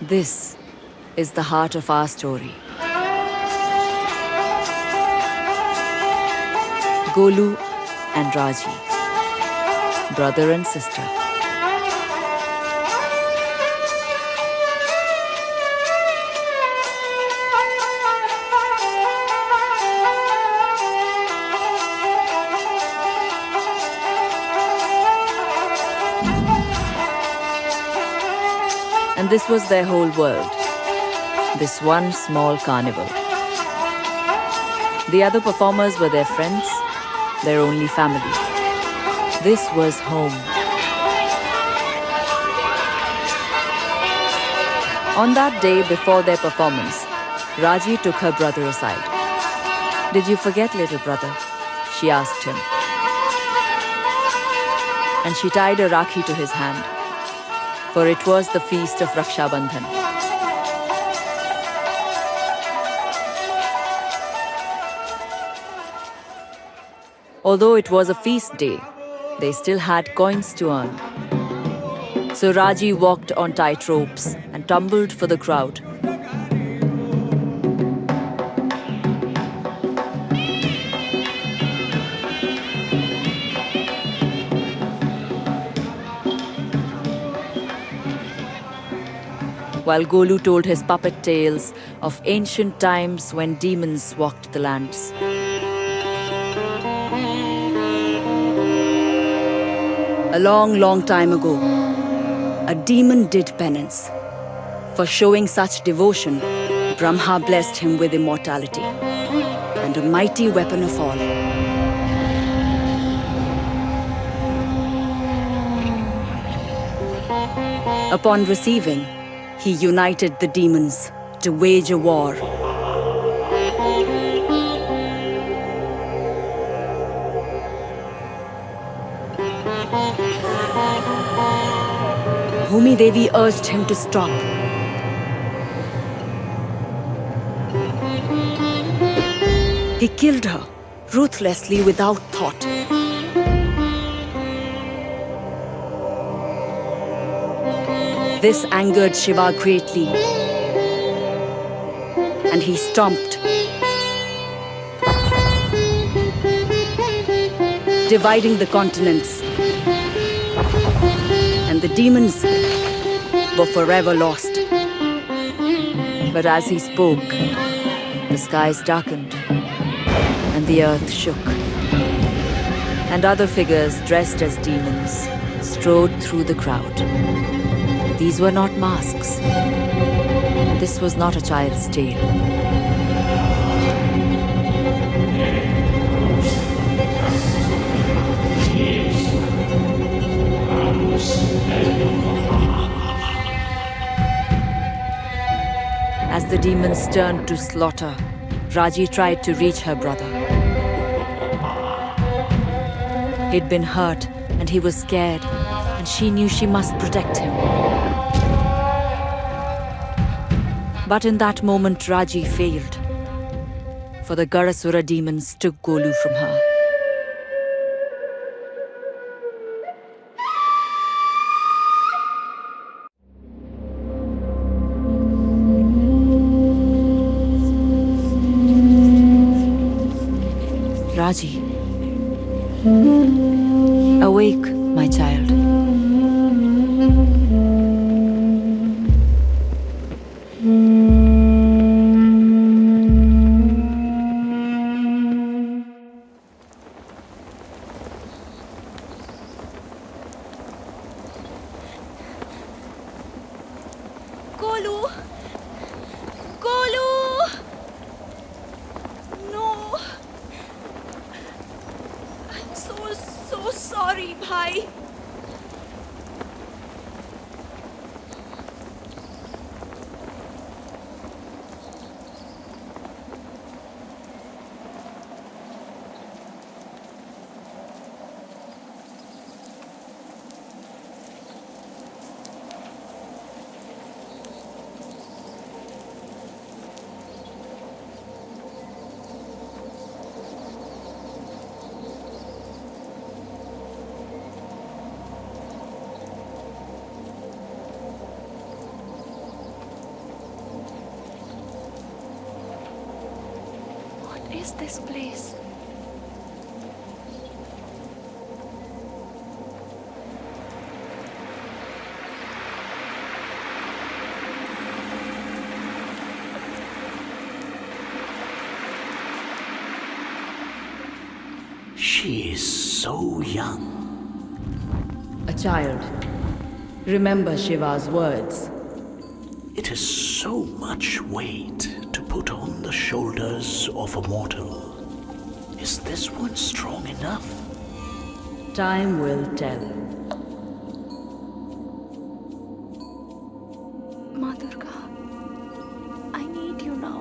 This is the heart of our story. Golu and Raji, brother and sister. And this was their whole world, this one small carnival. The other performers were their friends, their only family. This was home. On that day before their performance, Raji took her brother aside. "Did you forget, little brother?" she asked him. And she tied a rakhi to his hand, for it was the feast of Raksha Bandhan. Although it was a feast day, they still had coins to earn. So Raji walked on tight ropes and tumbled for the crowd. While Golu told his puppet tales of ancient times when demons walked the lands. A long, long time ago, a demon did penance. For showing such devotion, Brahma blessed him with immortality and a mighty weapon of all. Upon receiving, he united the demons to wage a war. Bhumi Devi urged him to stop. He killed her ruthlessly without thought. This angered Shiva greatly, and he stomped, dividing the continents, and the demons were forever lost. But as he spoke, the skies darkened, and the earth shook, and other figures dressed as demons strode through the crowd. These were not masks. This was not a child's tale. As the demons turned to slaughter, Raji tried to reach her brother. He'd been hurt and he was scared, and she knew she must protect him. But in that moment, Raji failed, for the Garasura demons took Golu from her. Raji, awake, my child. Golu! Golu! No! I'm so sorry, bhai. is this place? She is so young. A child. Remember Shiva's words. It is so much weight to put on the shoulders of a mortal. Is this one strong enough? Time will tell. Ma Durga, I need you now.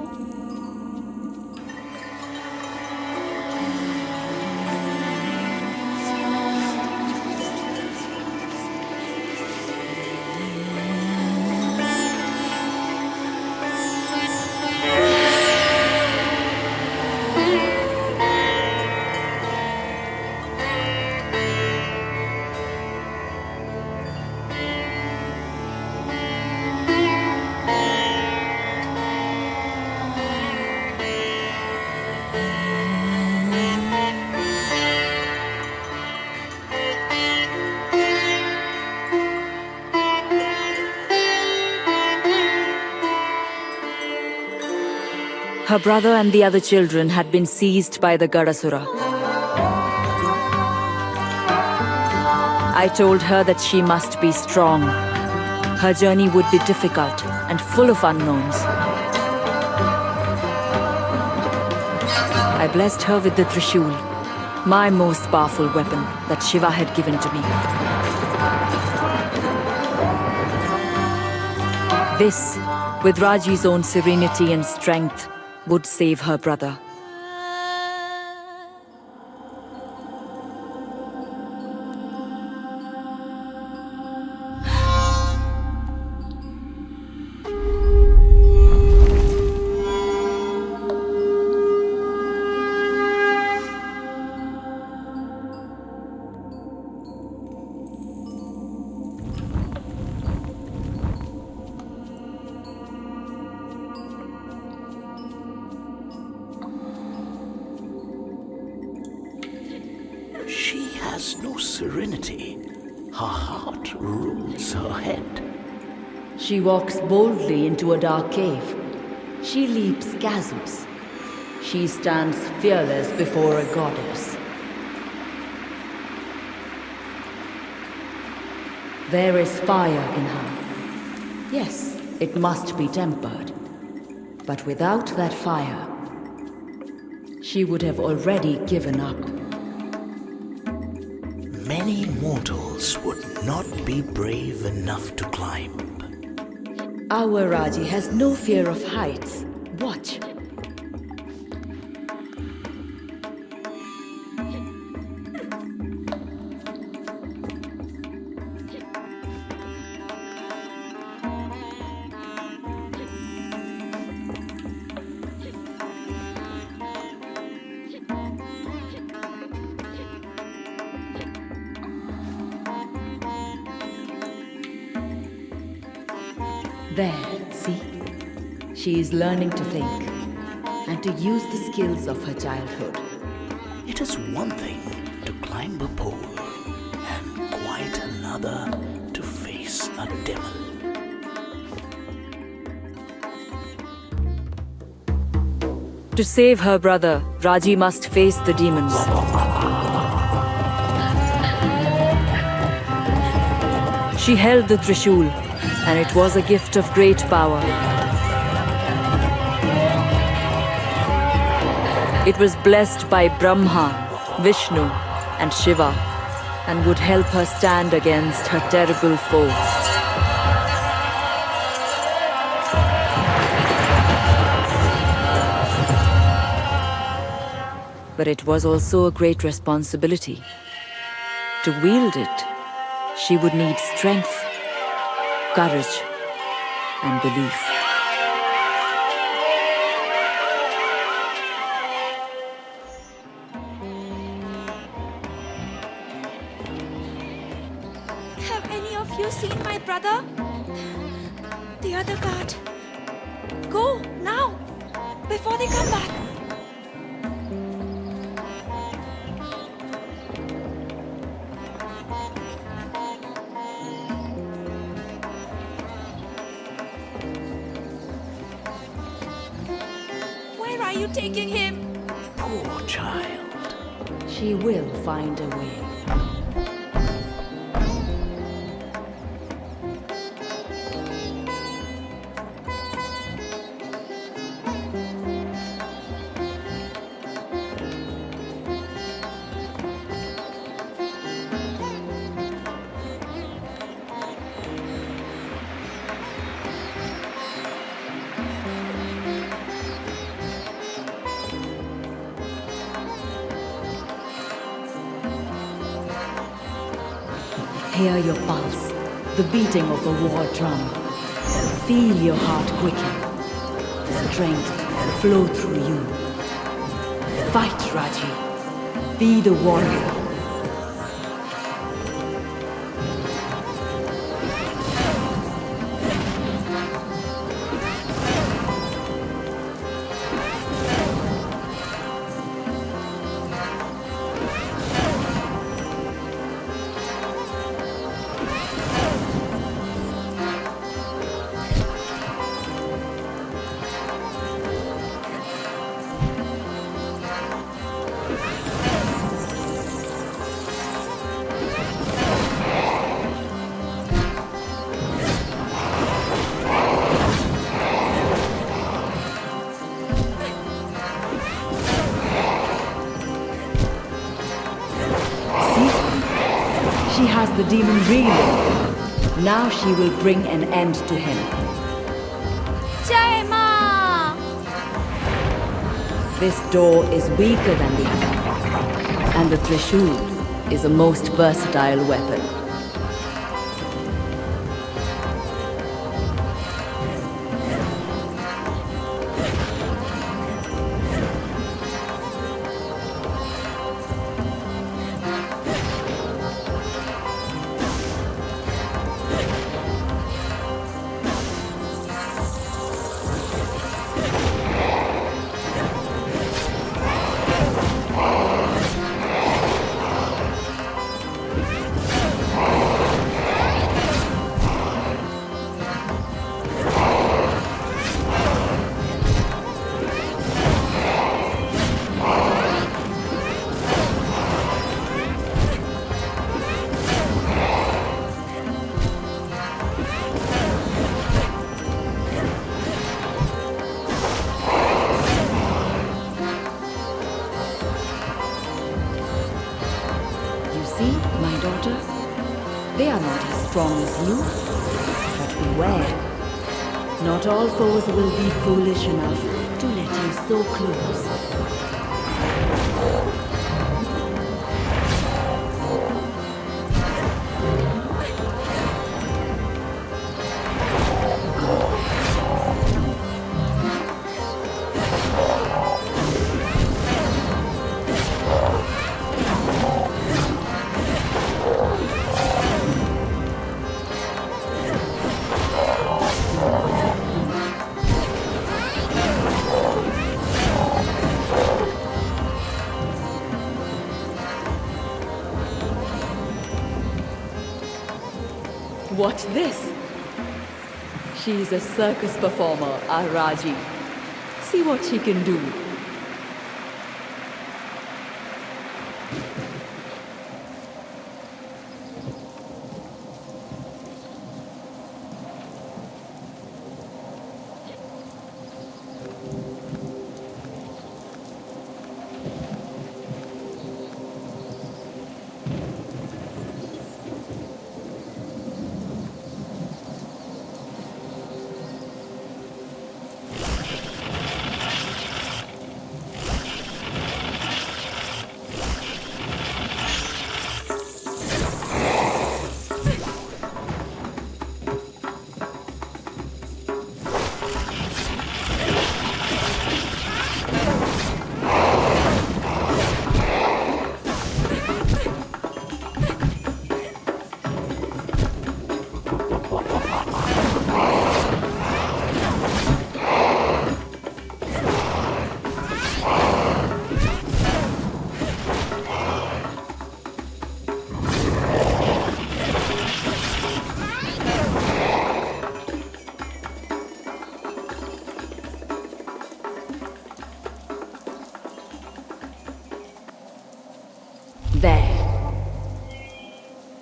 Her brother and the other children had been seized by the Gadasura. I told her that she must be strong. Her journey would be difficult and full of unknowns. I blessed her with the Trishul, my most powerful weapon that Shiva had given to me. This, with Raji's own serenity and strength, would save her brother. She has no serenity. Her heart rules her head. She walks boldly into a dark cave. She leaps chasms. She stands fearless before a goddess. There is fire in her. Yes, it must be tempered. But without that fire, she would have already given up. Many mortals would not be brave enough to climb. Our Raji has no fear of heights. Watch. There, see? She is learning to think and to use the skills of her childhood. It is one thing to climb a pole and quite another to face a devil. To save her brother, Raji must face the demons. She held the Trishul, and it was a gift of great power. It was blessed by Brahma, Vishnu, and Shiva, and would help her stand against her terrible foe. But it was also a great responsibility. To wield it, she would need strength, courage, and belief. Have any of you seen my brother? The other part. Go, now! Before they come back! you taking him? Poor child. She will find a way. Hear your pulse, the beating of a war drum. Feel your heart quicken, the strength flow through you. Fight, Raji. Be the warrior. She has the demon reeling. Now she will bring an end to him. Jai Ma! This door is weaker than the other, and the Trishul is a most versatile weapon. See, my daughter? They are not as strong as you. But beware. Not all foes will be foolish enough to let you so close. Watch this! She's a circus performer, our Raji. See what she can do.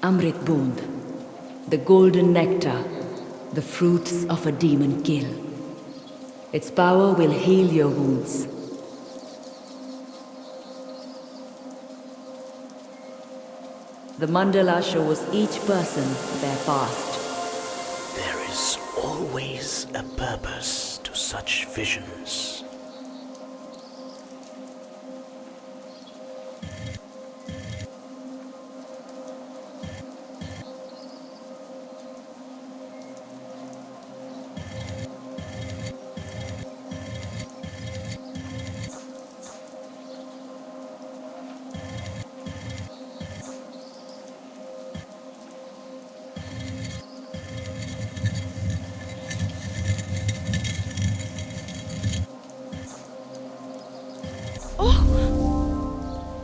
Amrit Bond, the golden nectar, the fruits of a demon kill. Its power will heal your wounds. The mandala shows each person their past. There is always a purpose to such visions.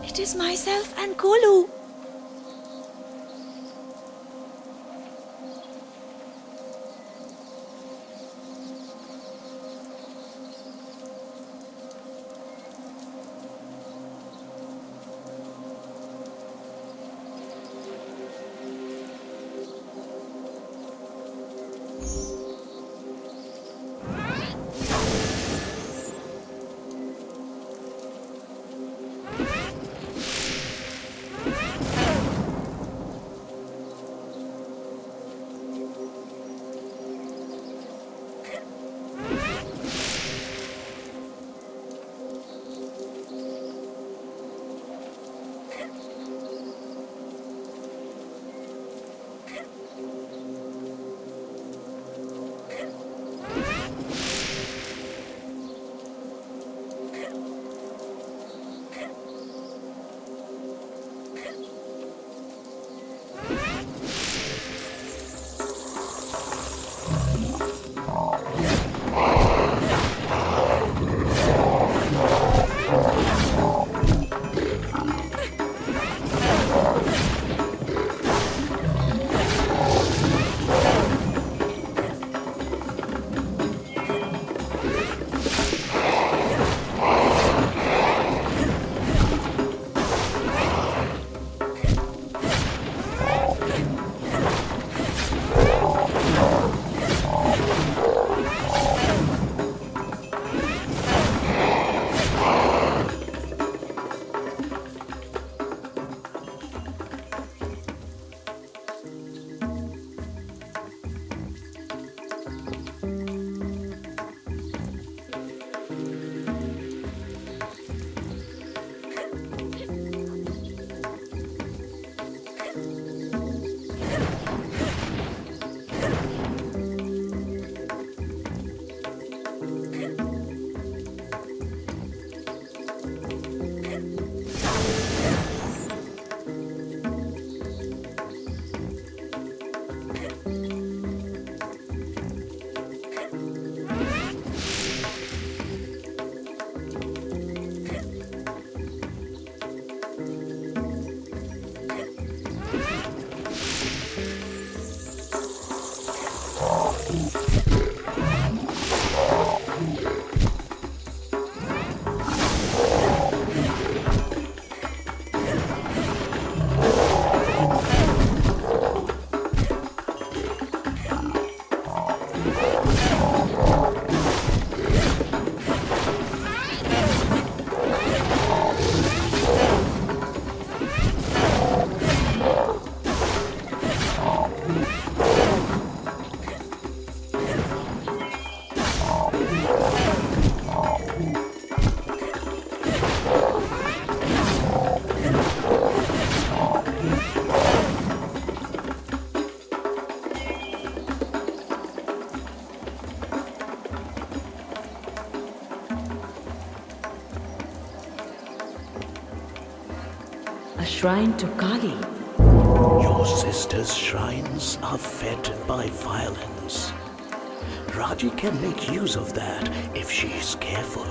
It is myself and Kolu. A shrine to Kali. Your sister's shrines are fed by violence. Raji can make use of that if she's careful.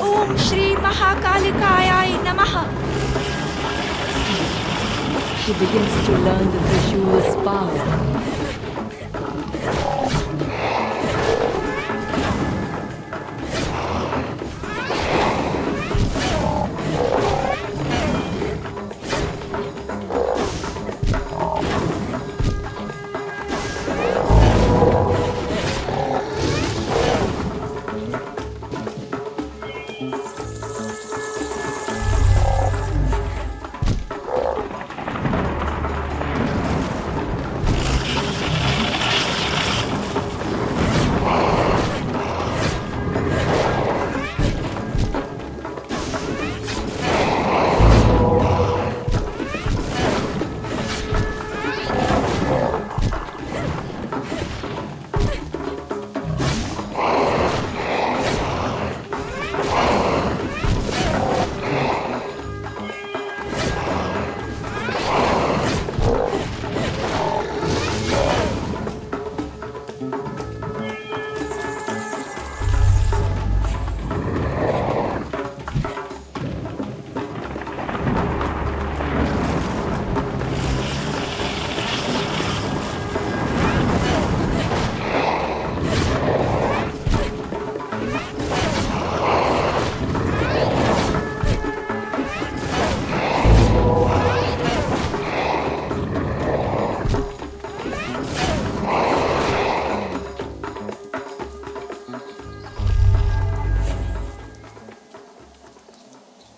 Om Shri Mahakalikaaya Namaha. She begins to learn the Trishula's power.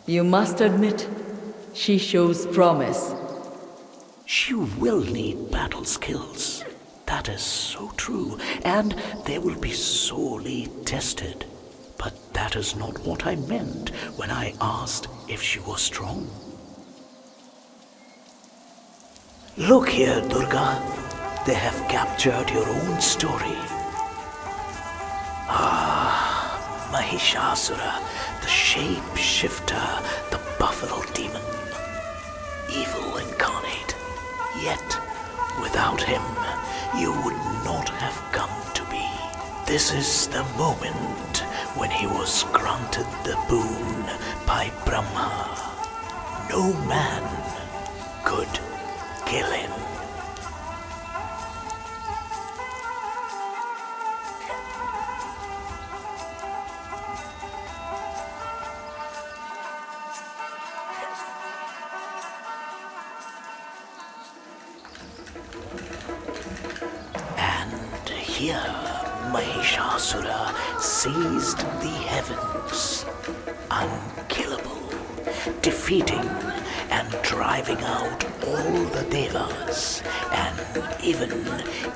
You must admit, she shows promise. She will need battle skills. That is so true, and they will be sorely tested. But that is not what I meant when I asked if she was strong. Look here, Durga. They have captured your own story. Mahishasura, the shape-shifter, the buffalo demon. Evil incarnate. Yet, without him, you would not have come to be. This is the moment when he was granted the boon by Brahma. No man could kill him. Here, Mahishasura seized the heavens, unkillable, defeating and driving out all the devas, and even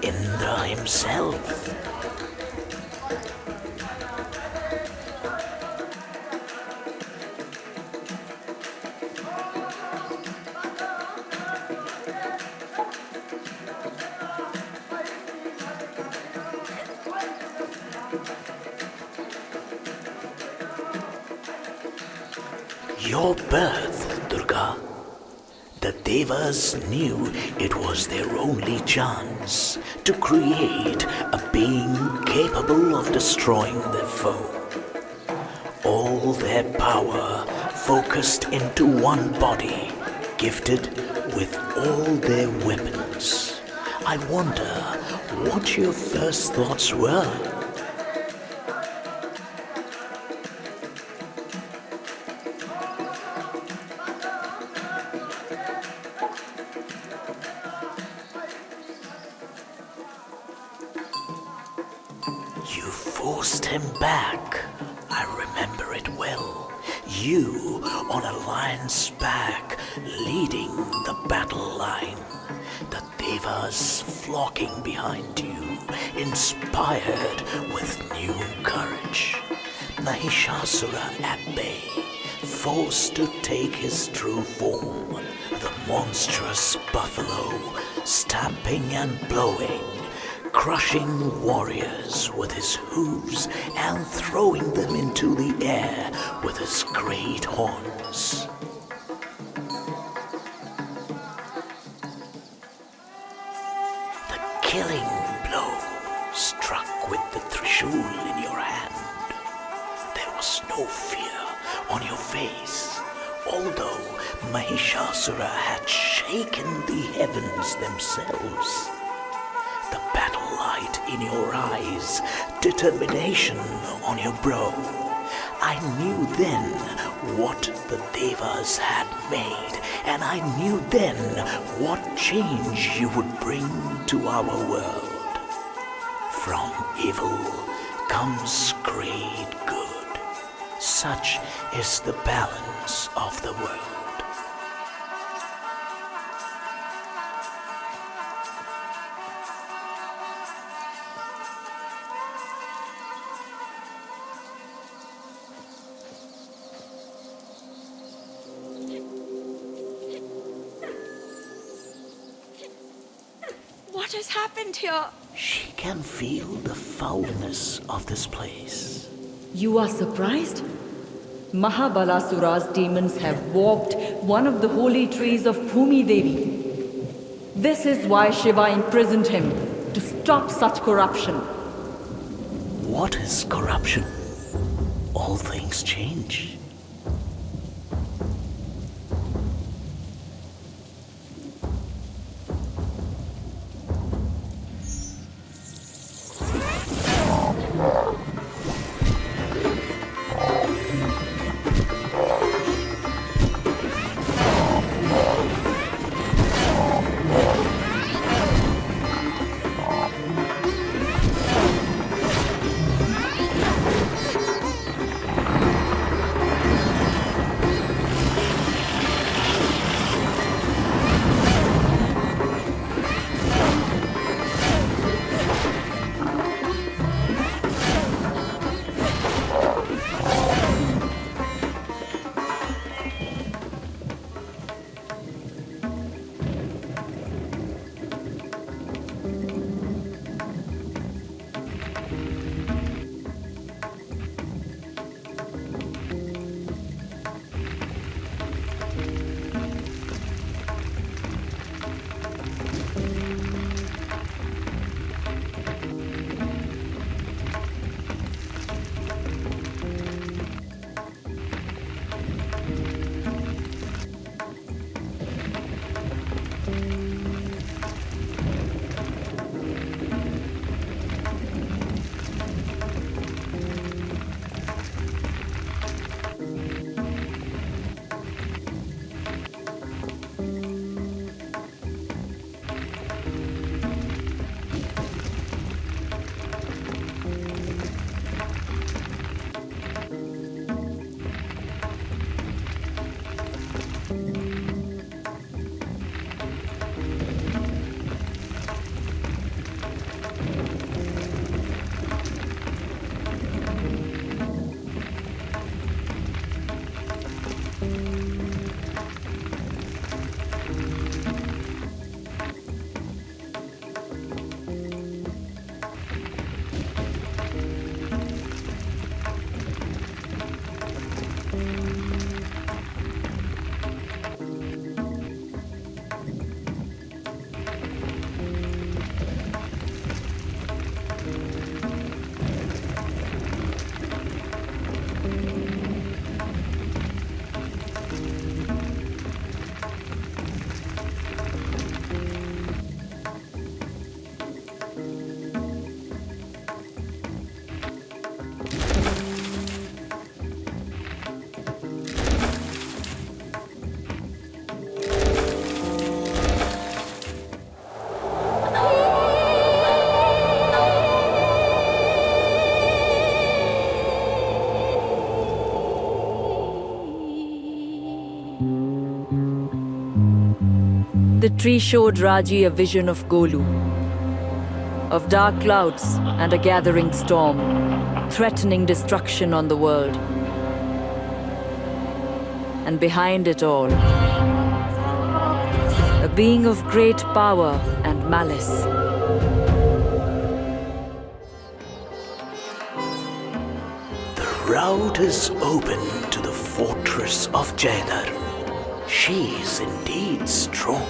Indra himself. Your birth, Durga. The Devas knew it was their only chance to create a being capable of destroying their foe. All their power focused into one body, gifted with all their weapons. I wonder what your first thoughts were. You forced him back. I remember it well. You on a lion's back, leading the battle line. The Devas flocking behind you, inspired with new courage. Mahishasura at bay, forced to take his true form. The monstrous buffalo, stamping and blowing, crushing warriors with his hooves and throwing them into the air with his great horns. The killing blow struck with the trishul in your hand. There was no fear on your face. Although Mahishasura had shaken the heavens themselves. The battle light in your eyes, determination on your brow. I knew then what the Devas had made, and I knew then what change you would bring to our world. From evil comes great good. Such is the balance of the world. What has happened here? She can feel the foulness of this place. You are surprised? Mahabalasura's demons have warped one of the holy trees of Bhumi Devi. This is why Shiva imprisoned him, to stop such corruption. What is corruption? All things change. The tree showed Raji a vision of Golu, of dark clouds and a gathering storm, threatening destruction on the world. And behind it all, a being of great power and malice. The route is open to the fortress of Jaidar. She is indeed strong,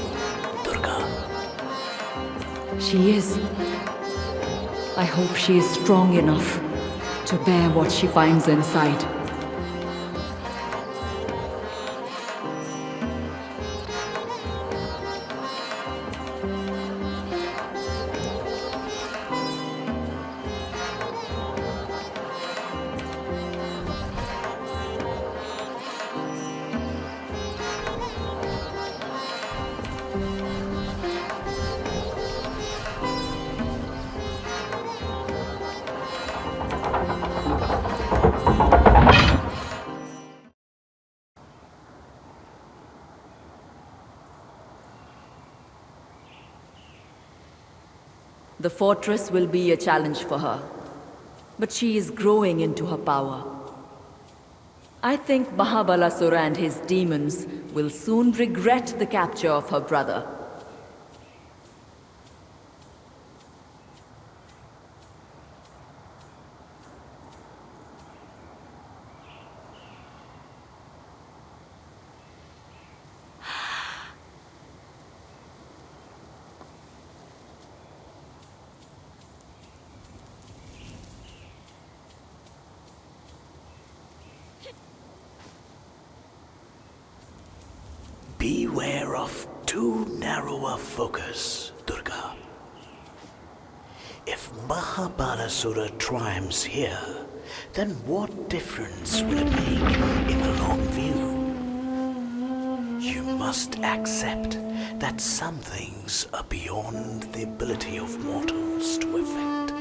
Durga. She is. I hope she is strong enough to bear what she finds inside. The fortress will be a challenge for her, but she is growing into her power. I think Mahabalasura and his demons will soon regret the capture of her brother. Beware of too narrow a focus, Durga. If Mahabalasura triumphs here, then what difference will it make in the long view? You must accept that some things are beyond the ability of mortals to effect.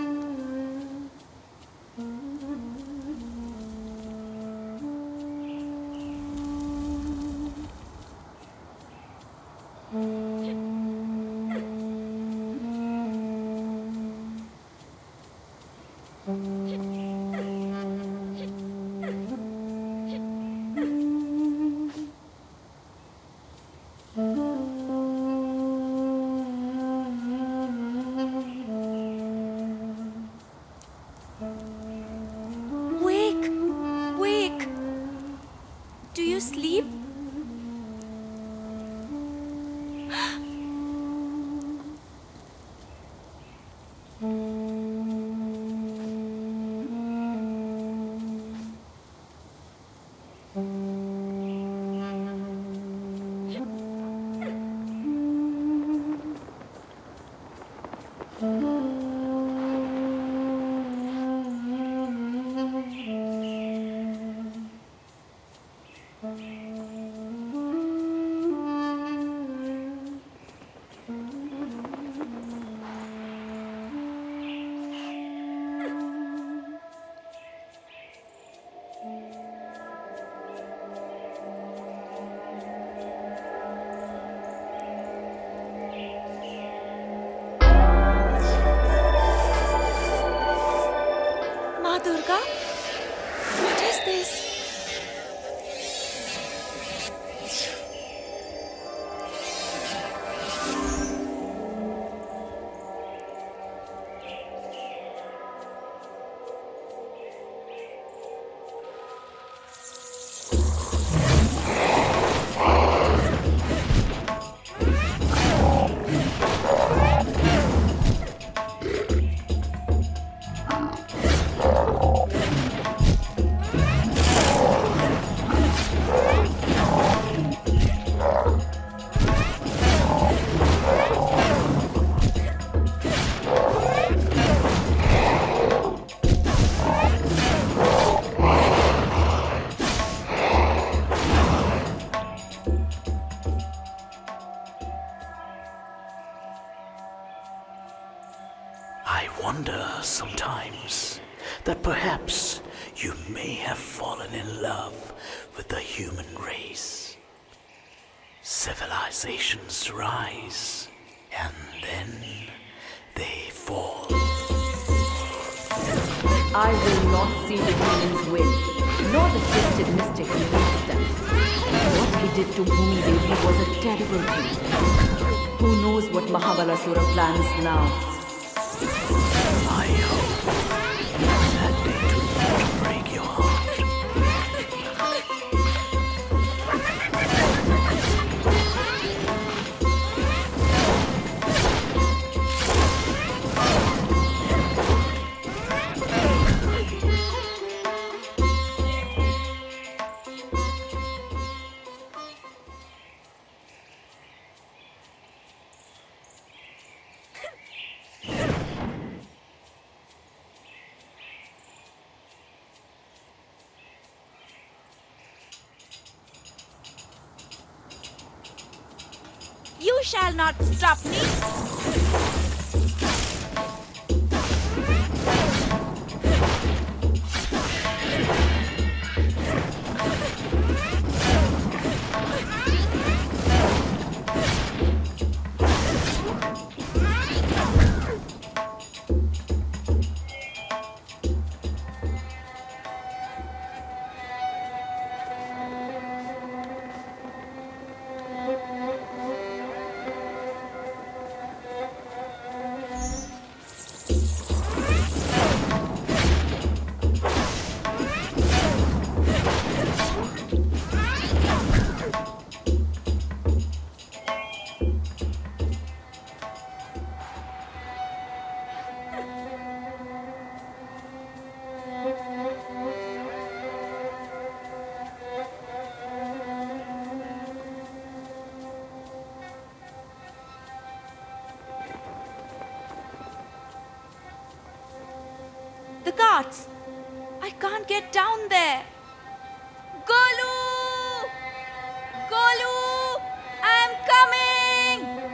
Wake! Wake! Do you sleep? Ma Durga? What is this? I wonder sometimes that perhaps you may have fallen in love with the human race. Civilizations rise, and then they fall. I will not see the demons win, nor the twisted mystic who leads them. What he did to Bhumi Devi was a terrible thing. Who knows what Mahabalasura plans now? I hope that they do not break your heart. You shall not stop me. The guards! I can't get down there! Golu! Golu! I'm coming!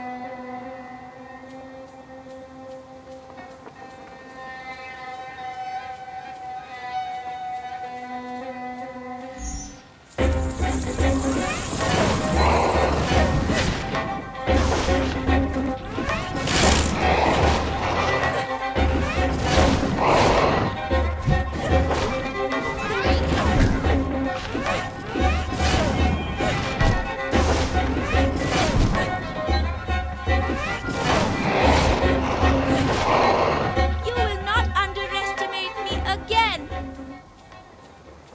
You will not underestimate me again!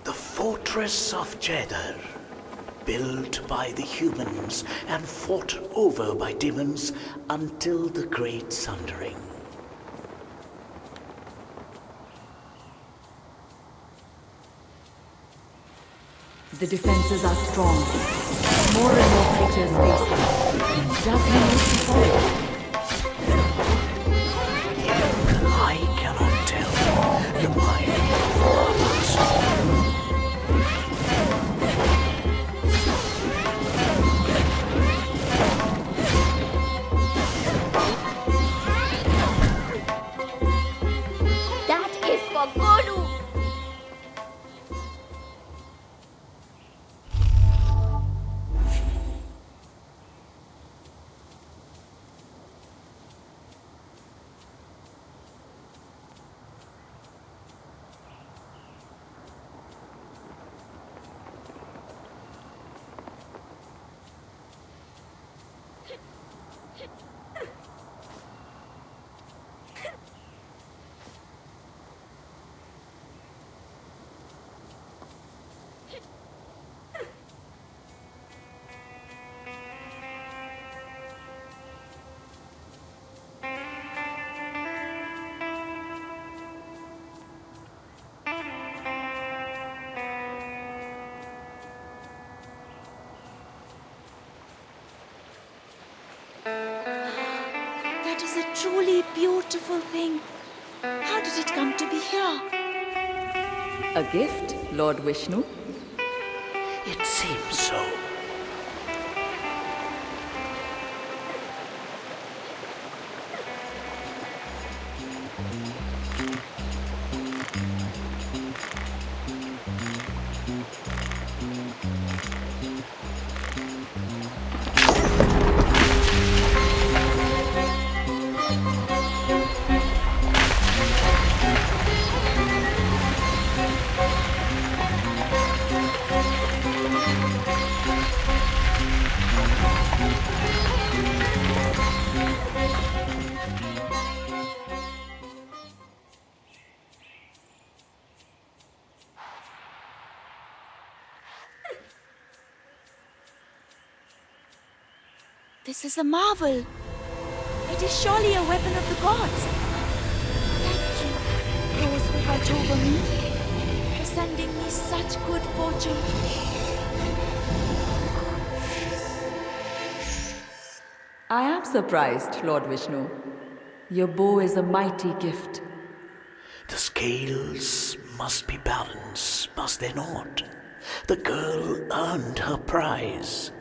The fortress of Jeddah, built by the humans and fought over by demons until the Great Sundering. The defenses are strong. More and more creatures face him. Does he wish to fight? Even I cannot tell the mind of others. That is for Golu! That is a truly beautiful thing. How did it come to be here? A gift, Lord Vishnu? It seems so. This is a marvel. It is surely a weapon of the gods. Thank you, those who watch over me, for sending me such good fortune. I am surprised, Lord Vishnu. Your bow is a mighty gift. The scales must be balanced, must they not? The girl earned her prize.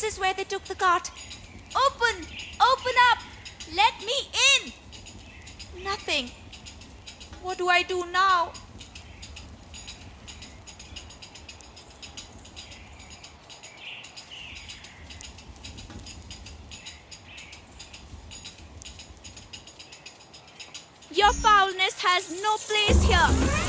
is where they took the cart. Open! Open up! Let me in! Nothing. What do I do now? Your foulness has no place here.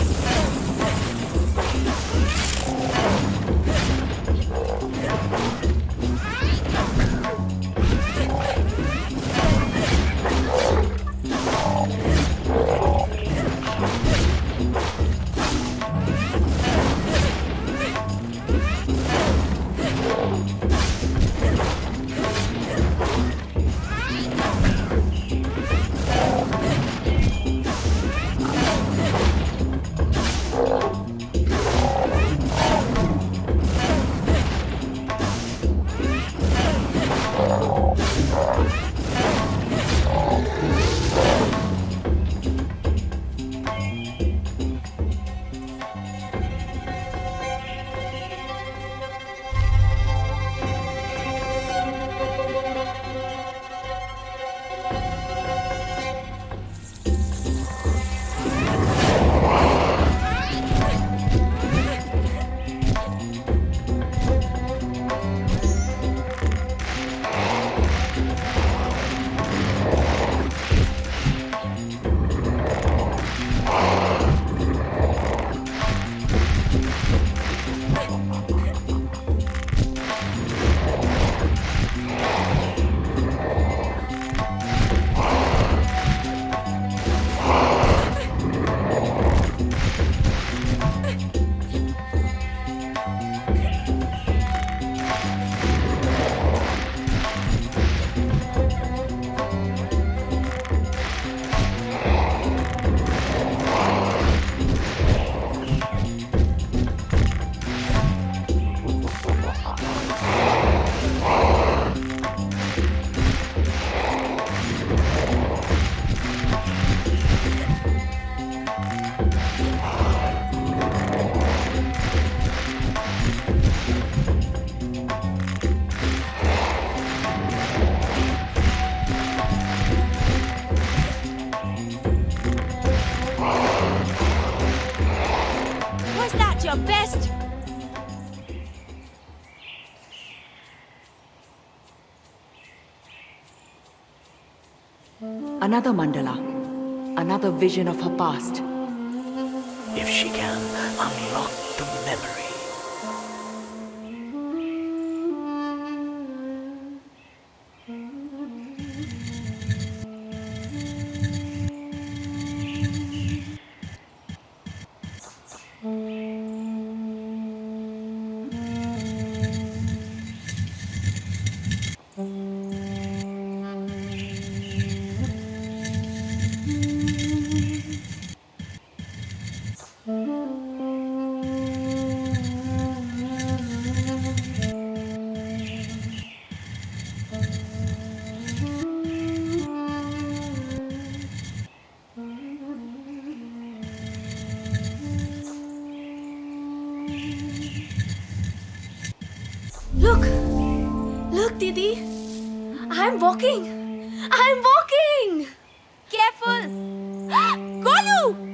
Another mandala, another vision of her past. If she can unlock the memory. Look! Look, Didi! I'm walking! I'm walking! Careful! Golu!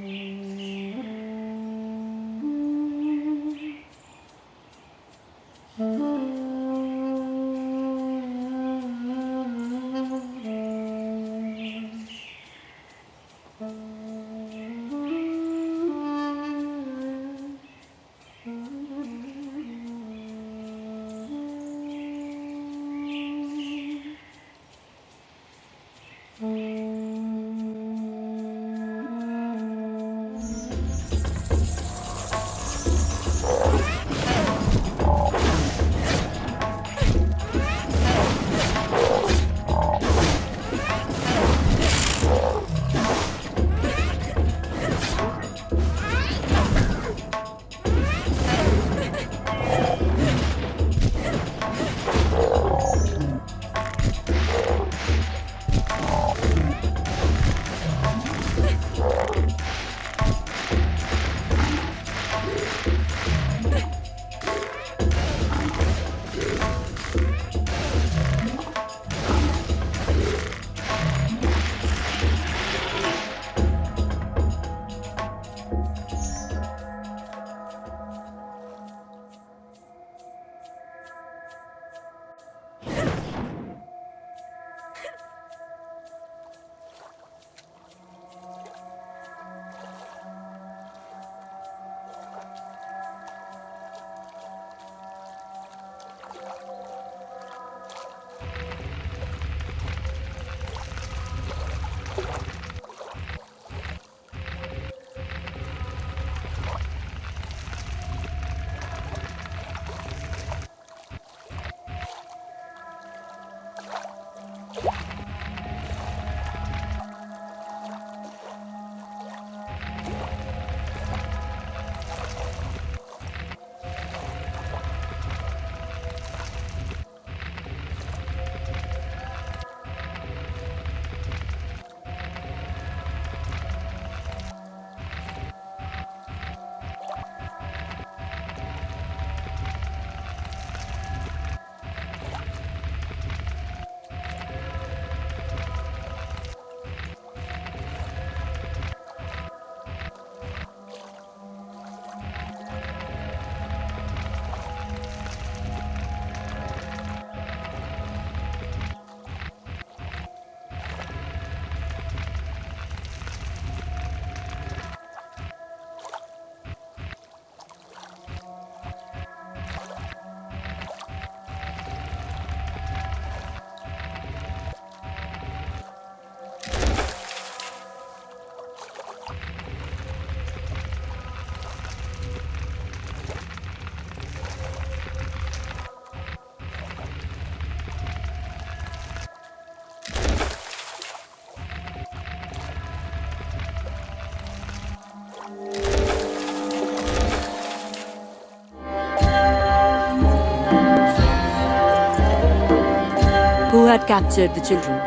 Who had captured the children?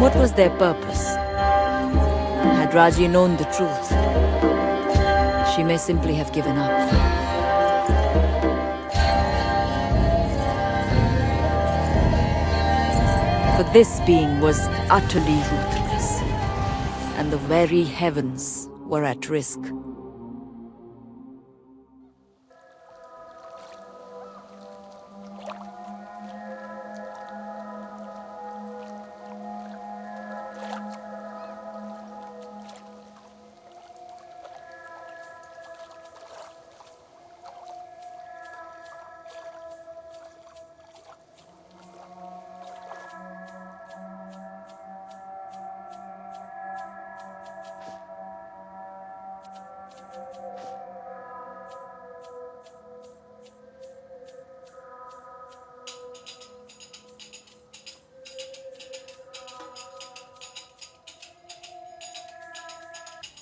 What was their purpose? Had Raji known the truth? She may simply have given up. For this being was utterly ruthless, and the very heavens were at risk.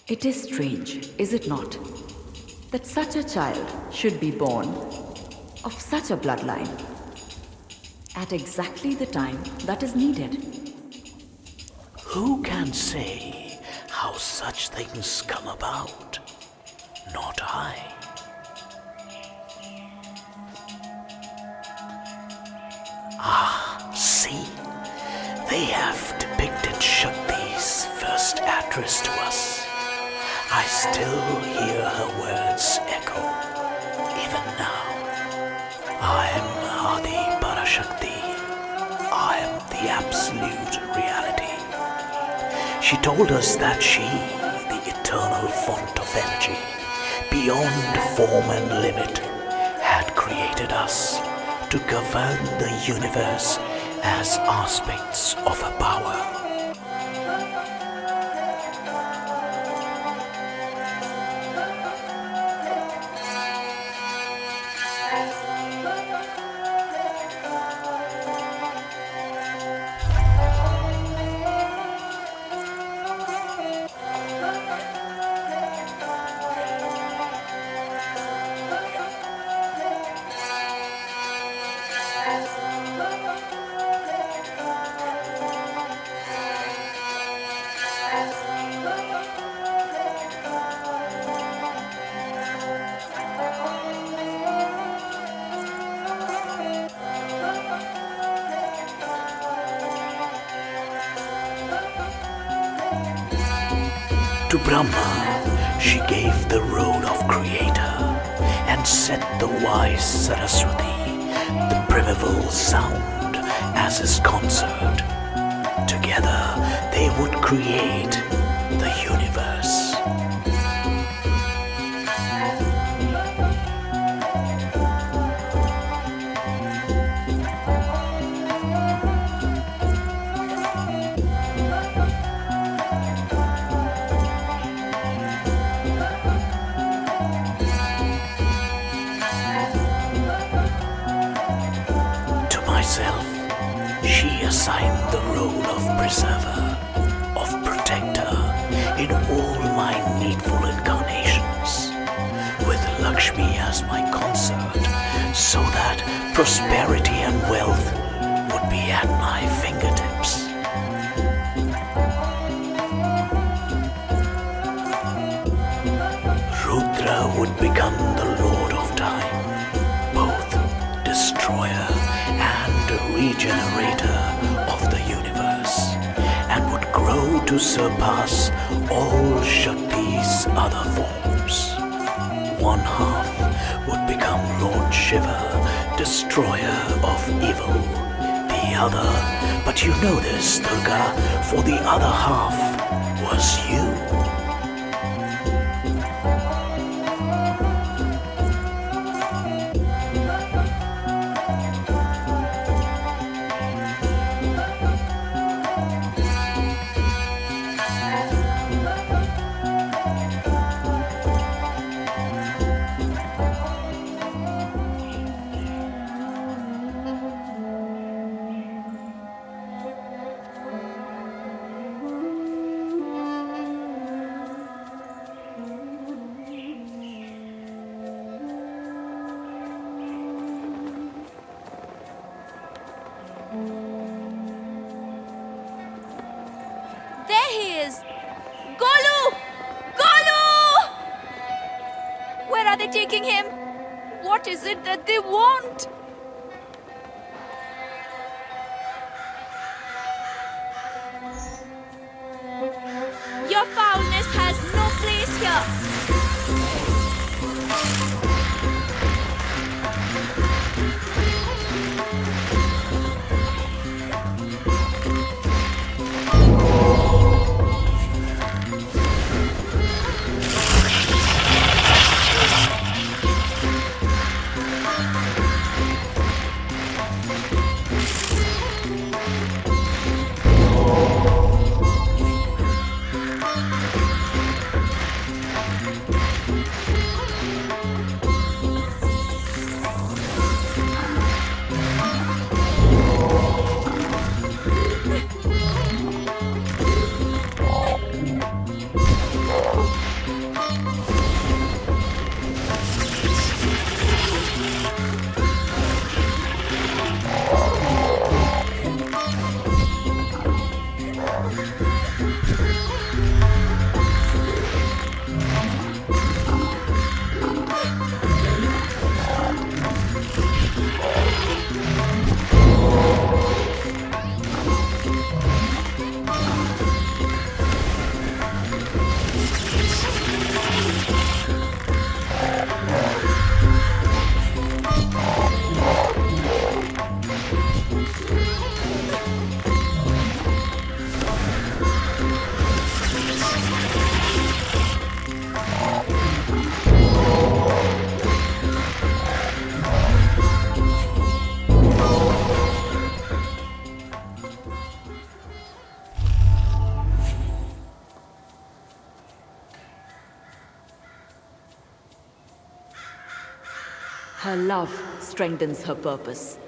It is strange, is it not, that such a child should be born of such a bloodline at exactly the time that is needed. Who can say how such things come about? Not I. Ah, see, they have depicted Shakti's first address to us. I still hear her words echo, even now. I am Adi Parashakti. I am the absolute reality. She told us that she, the eternal font of energy, beyond form and limit, had created us to govern the universe as aspects of her power. To Brahma, she gave the role of creator and set the wise Saraswati, the primeval sound, as his consort. Together, they would create the universe. She assigned the role of preserver, of protector in all my needful incarnations, with Lakshmi as my consort, so that prosperity and wealth would be at my fingertips. Rudra would become the Lord of Time, both destroyer and regenerator of the universe, and would grow to surpass all Shakti's other forms. One half would become Lord Shiva, destroyer of evil. The other, but you know this, Durga, for the other half was you. There he is! Golu! Golu! Where are they taking him? What is it that they want? Your foulness has no place here. Her love strengthens her purpose.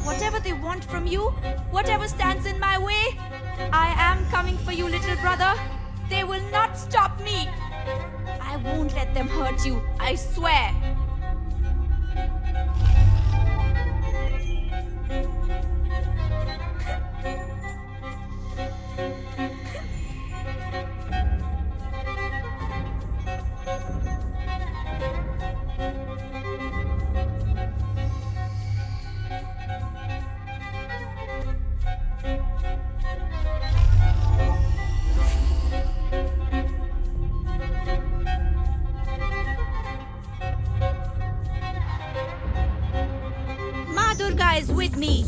Whatever they want from you, whatever stands in my way, I am coming for you, little brother. They will not stop me. I won't let them hurt you, I swear. Durga is with me.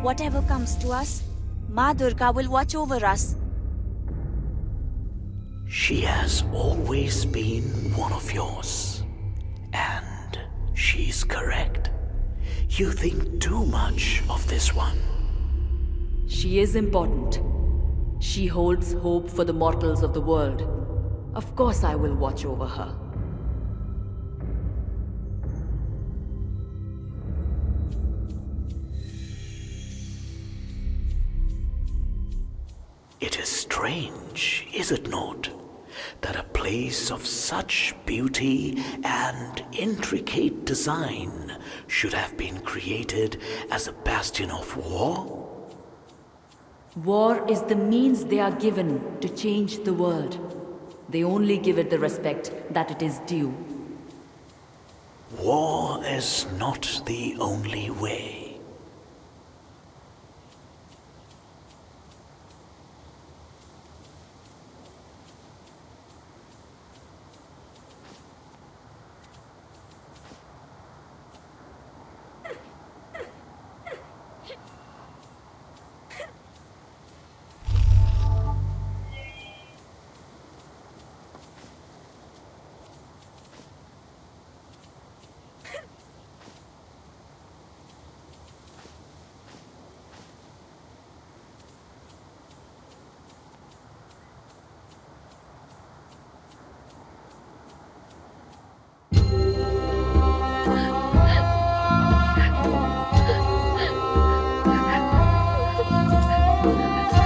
whatever comes to us, Ma Durga will watch over us. She has always been one of yours. And she's correct. You think too much of this one. She is important. She holds hope for the mortals of the world. Of course I will watch over her. It is strange, is it not, that a place of such beauty and intricate design should have been created as a bastion of war? War is the means they are given to change the world. They only give it the respect that it is due. War is not the only way.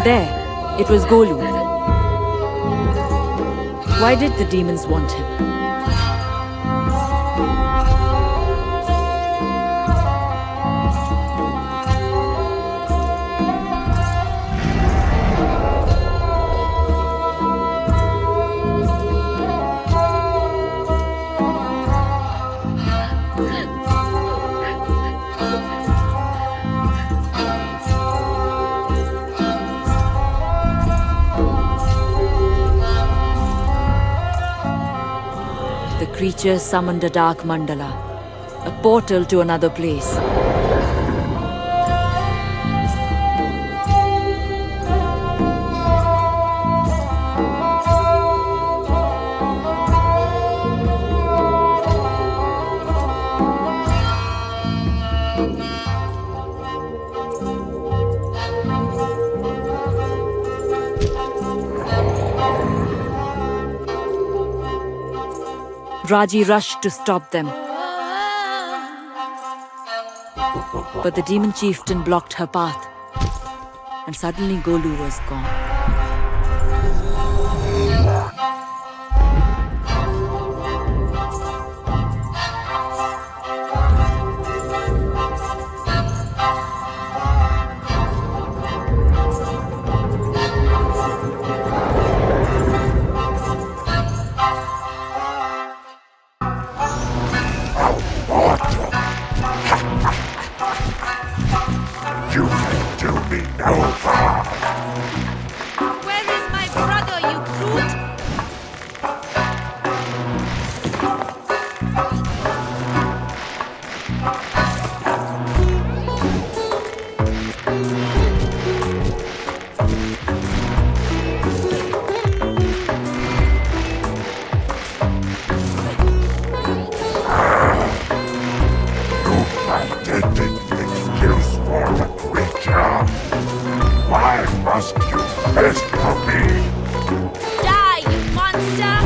There, it was Golu. Why did the demons want him? The creature summoned a dark mandala, a portal to another place. Raji rushed to stop them. But the demon chieftain blocked her path, and suddenly Golu was gone. You can do me no harm. Where is my brother, you brute? You pathetic excuse for the creature. Why must you pester me? Die, you monster!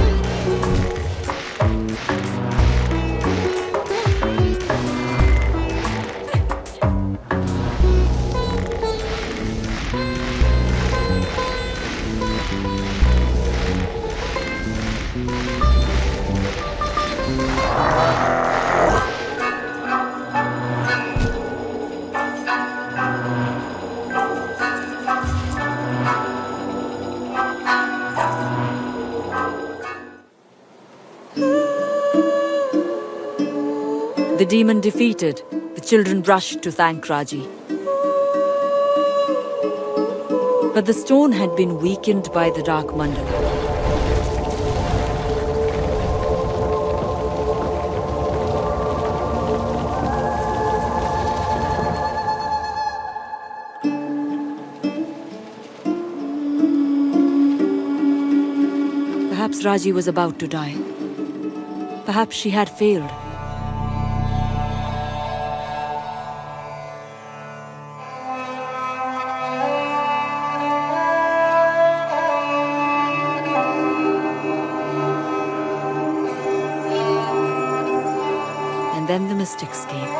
The demon defeated, the children rushed to thank Raji. But the stone had been weakened by the dark mandala. Perhaps Raji was about to die. Perhaps she had failed. And then the mystics came.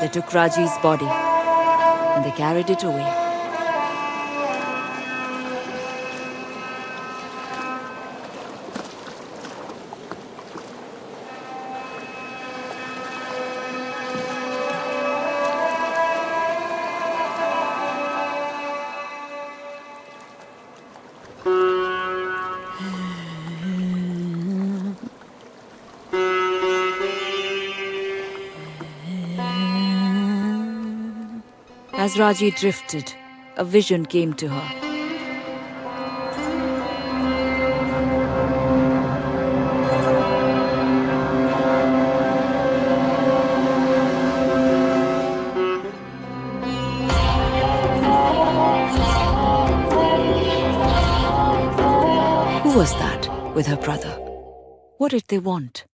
They took Raji's body and they carried it away. As Raji drifted, a vision came to her. Who was that with her brother? What did they want?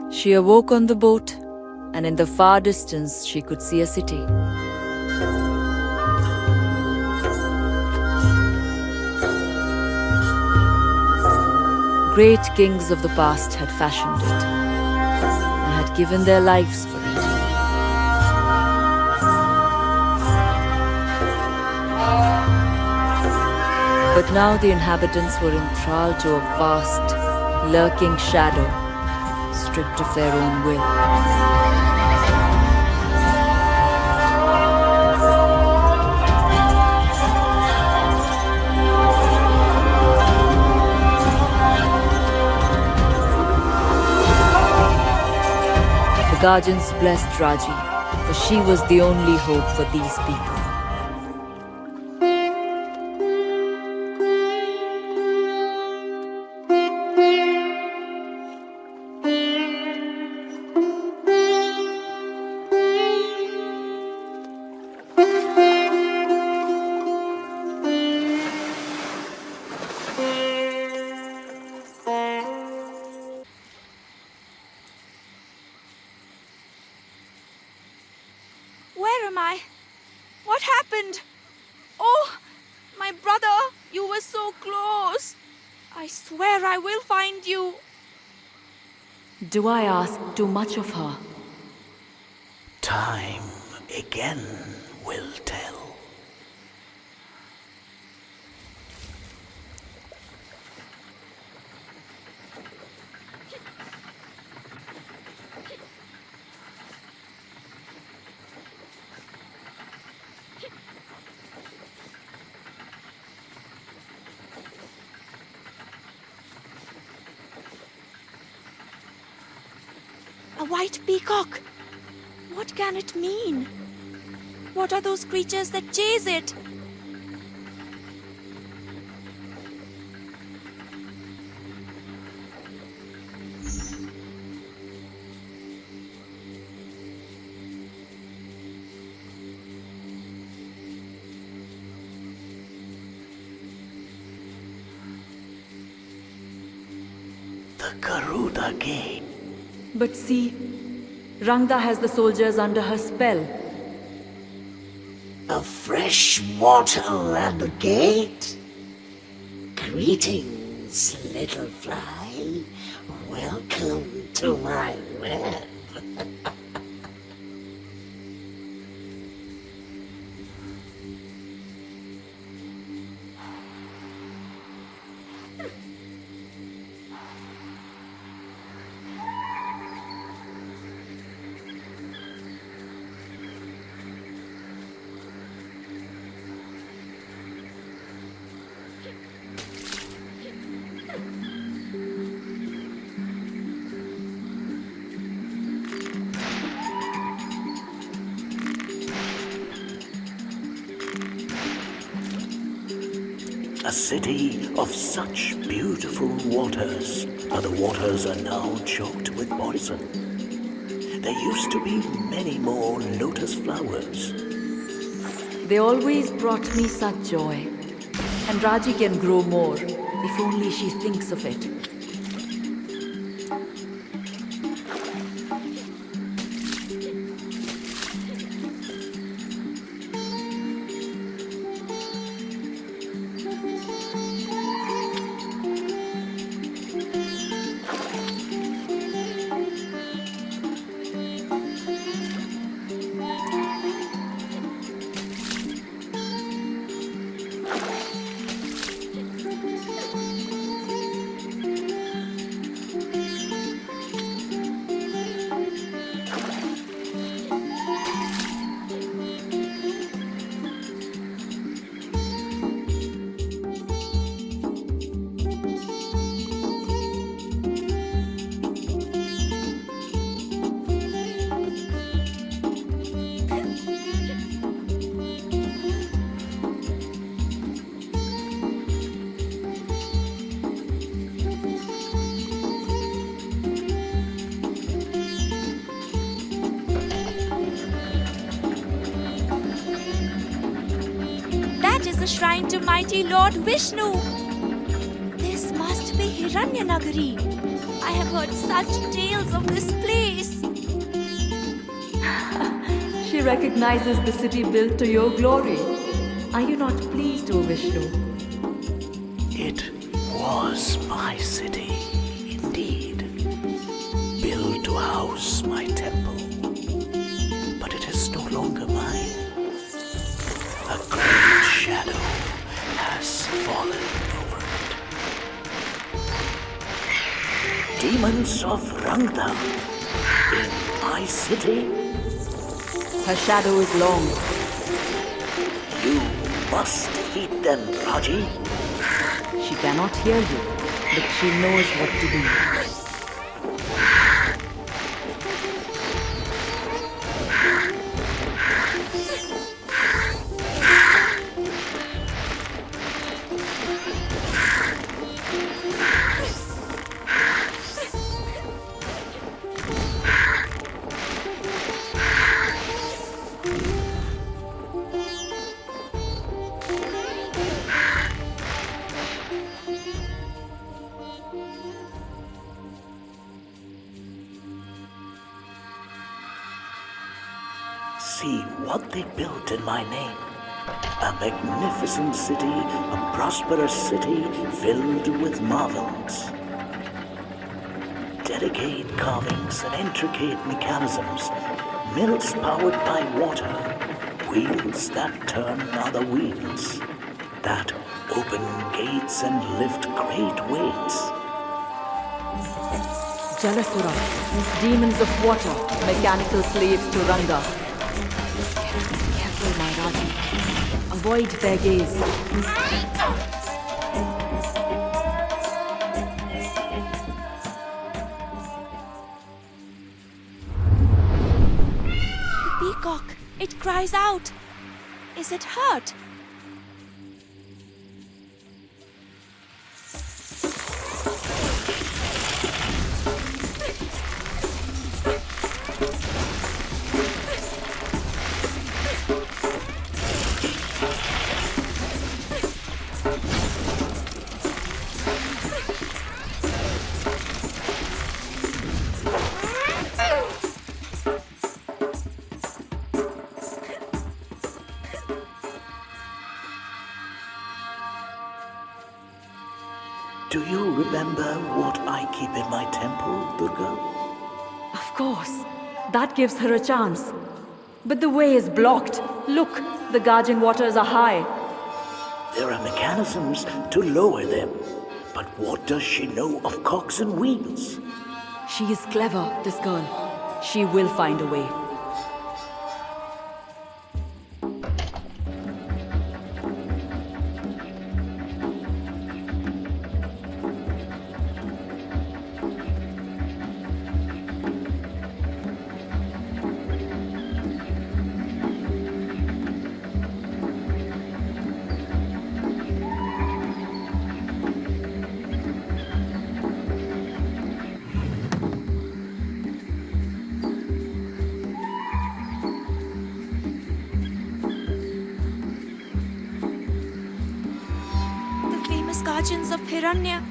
She awoke on the boat, and in the far distance she could see a city. Great kings of the past had fashioned it, and had given their lives for it. But now the inhabitants were enthralled to a vast, lurking shadow, stripped of their own will. The guardians blessed Raji, for she was the only hope for these people. Where am I? What happened? Oh, my brother, you were so close. I swear I will find you. Do I ask too much of her? Time again will tell. A white peacock. What can it mean? What are those creatures that chase it? The Garuda Gate. But see, Rangda has the soldiers under her spell. A fresh water at the gate. Greetings, little fly. Welcome to my web. A city of such beautiful waters, but the waters are now choked with poison. There used to be many more lotus flowers. They always brought me such joy. And Raji can grow more, if only she thinks of it. Shrine to mighty Lord Vishnu. This must be Hiranyanagari. I have heard such tales of this place. She recognizes the city built to your glory. Are you not pleased, O Vishnu? It was my city, indeed, built to house my temple. But it is no longer mine. A great shadow has fallen over it. Demons of Rangda in my city? Her shadow is long. You must defeat them, Raji. She cannot hear you, but she knows what to do. See what they built in my name. A magnificent city, a prosperous city filled with marvels. Delicate carvings and intricate mechanisms, mills powered by water, wheels that turn other wheels, that open gates and lift great weights. Jalasura, demons of water, mechanical slaves to Ranga. Careful, my Raji. Avoid their gaze. The peacock, it cries out. Is it hurt? Do you remember what I keep in my temple, Durga? Of course. That gives her a chance. But the way is blocked. Look, the guardian waters are high. There are mechanisms to lower them. But what does she know of cogs and wheels? She is clever, this girl. She will find a way. virgins of Hiranya.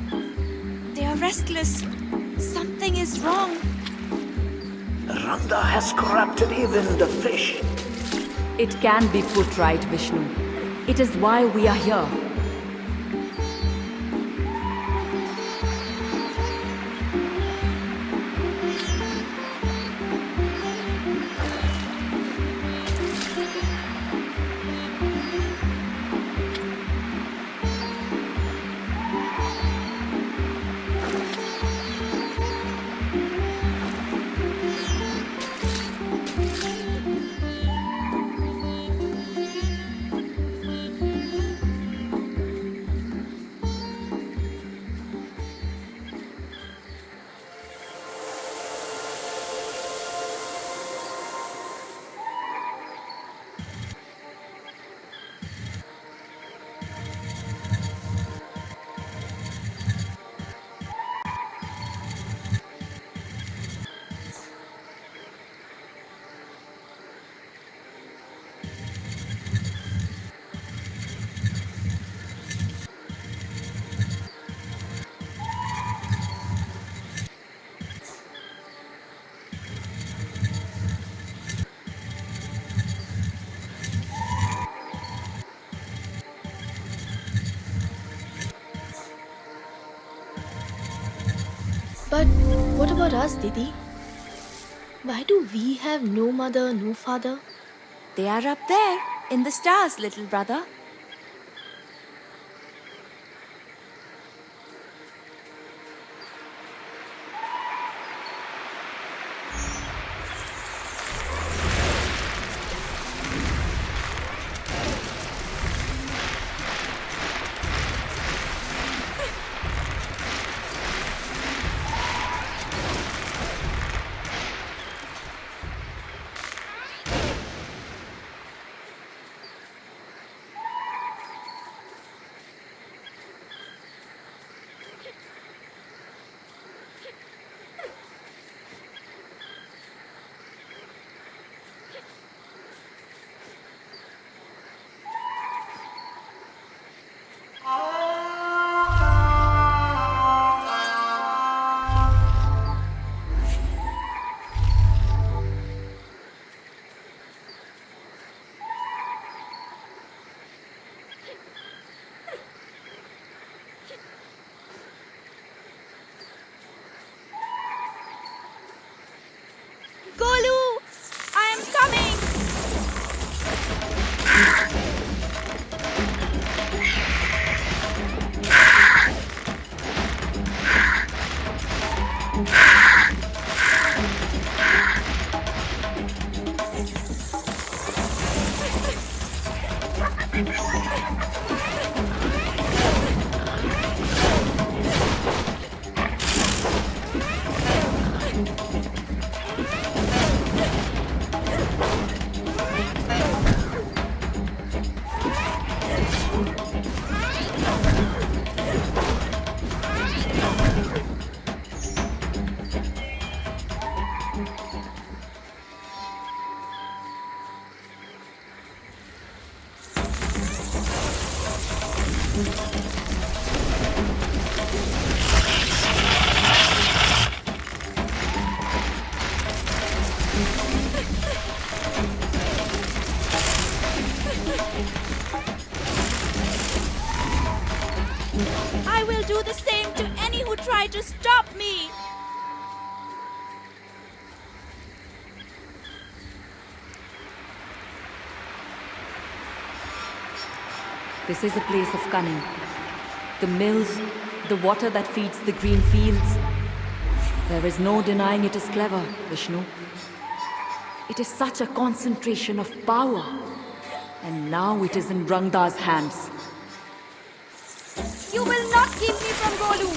They are restless. Something is wrong. Randa has corrupted even the fish. It can be put right, Vishnu. It is why we are here. But what about us, Didi? Why do we have no mother, no father? They are up there, in the stars, little brother. Golu! I am coming! I will do the same to any who try to stop me! This is a place of cunning. The mills, the water that feeds the green fields. There is no denying it is clever, Vishnu. It is such a concentration of power. And now it is in Rangda's hands. You will not keep me from Golu!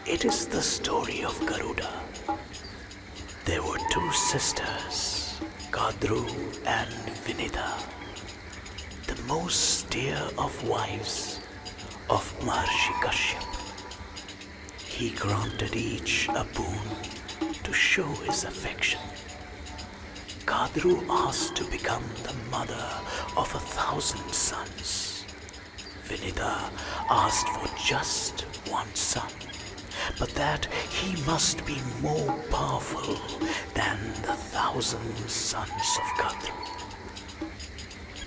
It is the story of Garuda. There were two sisters, Kadru and Vinita, the most dear of wives of Maharishi Kashyap. He granted each a boon to show his affection. Kadru asked to become the mother of 1,000 sons. Vinita asked for just one son, but that he must be more powerful than the 1,000 sons of Kadru.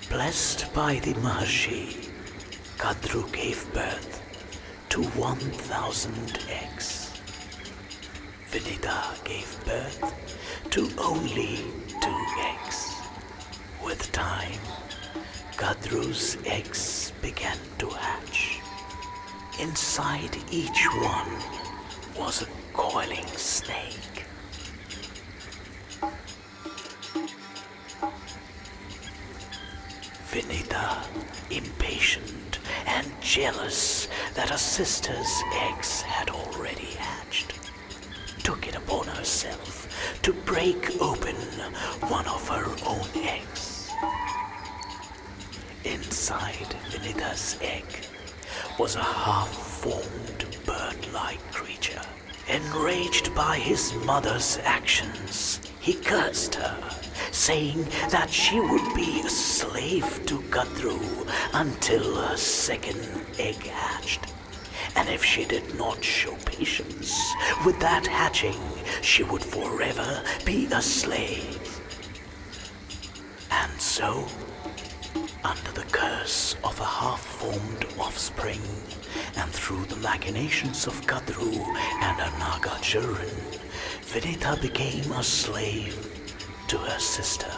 Blessed by the Maharishi, Kadru gave birth to 1,000 eggs. Vinita gave birth to only 2 eggs. With time, Kadru's eggs began to hatch. Inside each one was a coiling snake. Vinita, impatient and jealous that her sister's eggs had already hatched, took it upon herself to break open one of her own eggs. Inside Vinita's egg was a half-formed bird-like creature. Enraged by his mother's actions, he cursed her, saying that she would be a slave to Kadru until her second egg hatched. And if she did not show patience with that hatching, she would forever be a slave. And so, under the curse of a half-formed offspring, and through the machinations of Kadru and her Naga children, Vinita became a slave to her sister.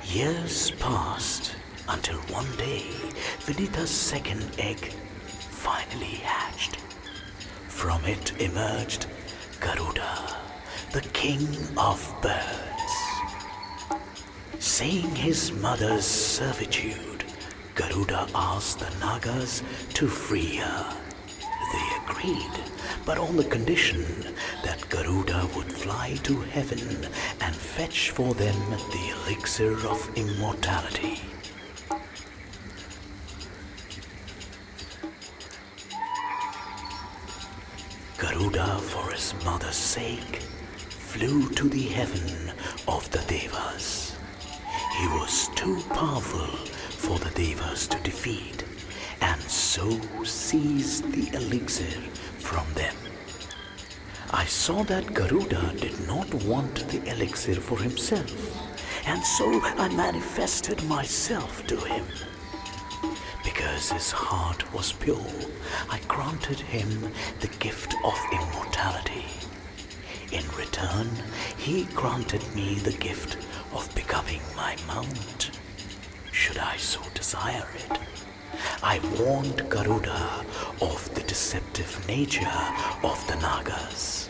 Years passed until one day Vinita's second egg finally hatched. From it emerged Garuda, the king of birds. Seeing his mother's servitude, Garuda asked the Nagas to free her. They agreed, but on the condition that Garuda would fly to heaven and fetch for them the elixir of immortality. Garuda, for his mother's sake, flew to the heaven of the Devas. He was too powerful for the Devas to defeat, and so seized the elixir from them. I saw that Garuda did not want the elixir for himself, and so I manifested myself to him. Because his heart was pure, I granted him the gift of immortality. In return, he granted me the gift of becoming my mount, should I so desire it. I warned Garuda of the deceptive nature of the Nagas.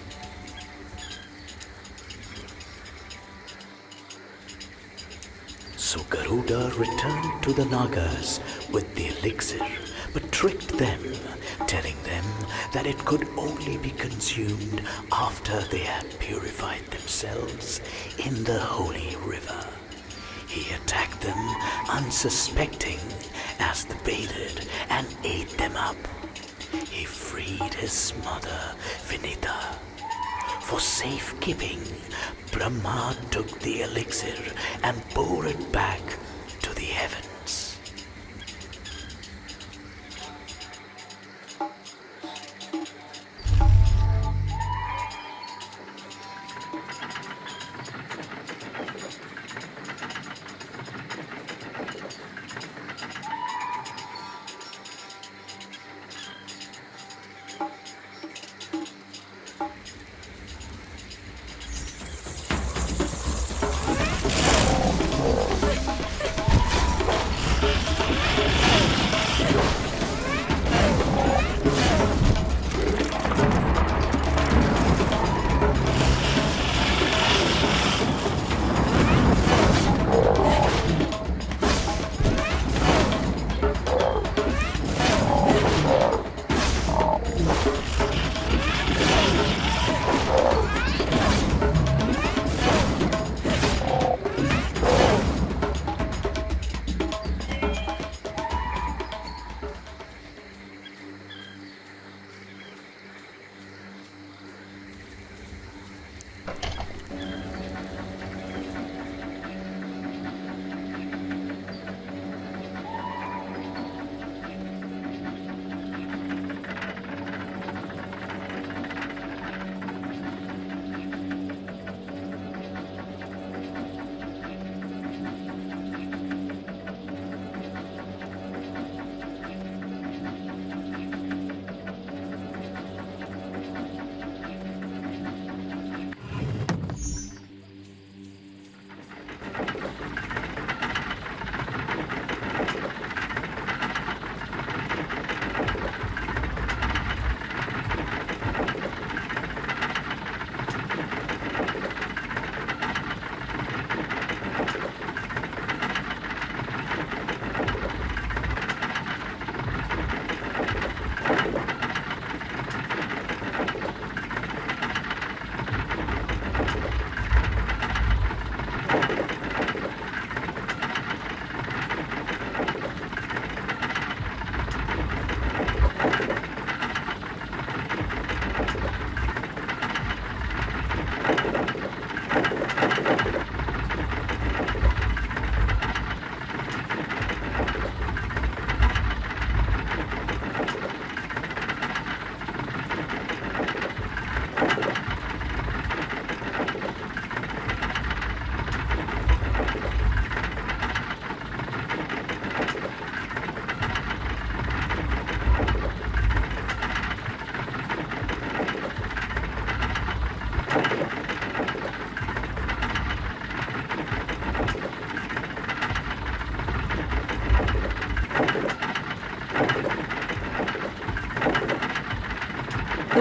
So Garuda returned to the Nagas with the elixir, but tricked them, telling them that it could only be consumed after they had purified themselves in the holy river. He attacked them unsuspecting as they bathed and ate them up. He freed his mother, Vinita. For safekeeping, Brahma took the elixir and bore it back to the heavens.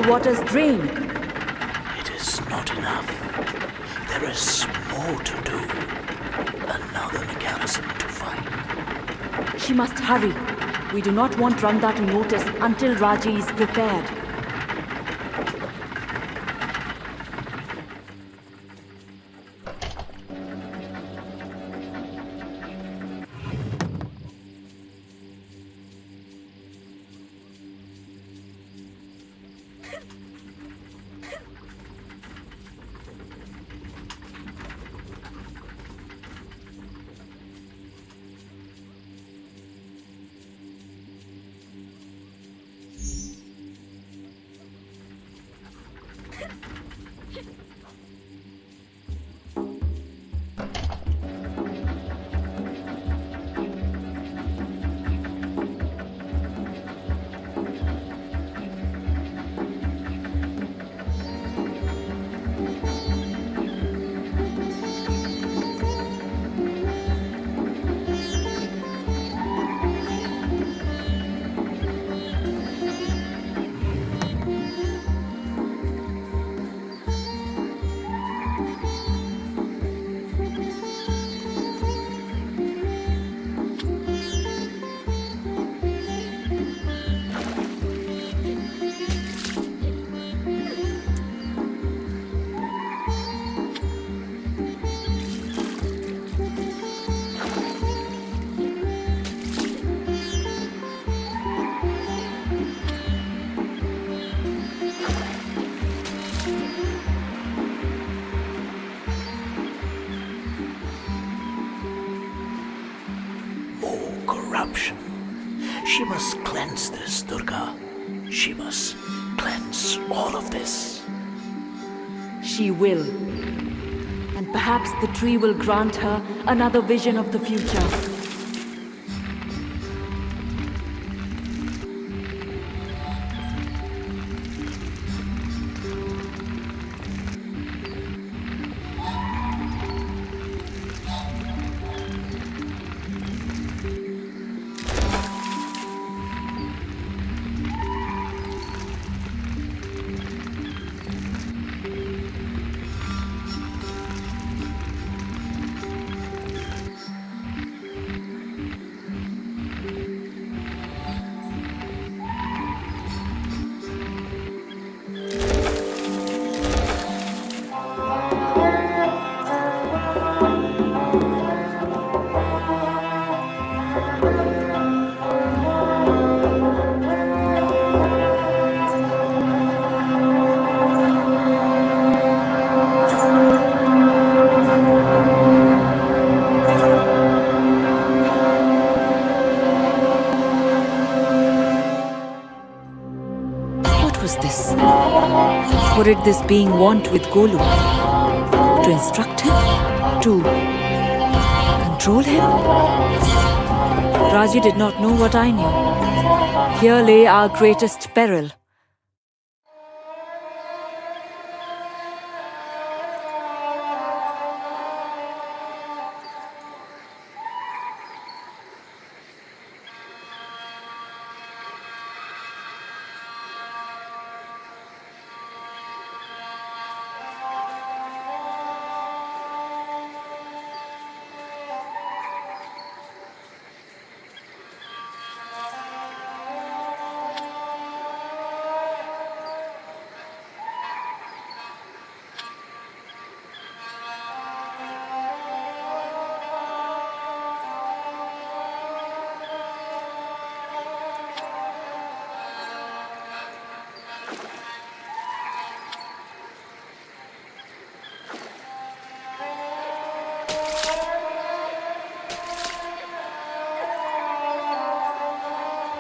the waters drain. It is not enough. There is more to do. Another mechanism to find. She must hurry. We do not want Ranga to notice until Raji is prepared. She must cleanse this, Durga. She must cleanse all of this. She will. And perhaps the tree will grant her another vision of the future. What did this being want with Golu? To instruct him? To control him? Raji did not know what I knew. Here lay our greatest peril.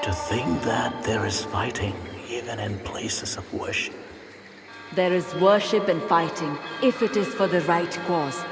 To think that there is fighting even in places of worship. There is worship and fighting, if it is for the right cause.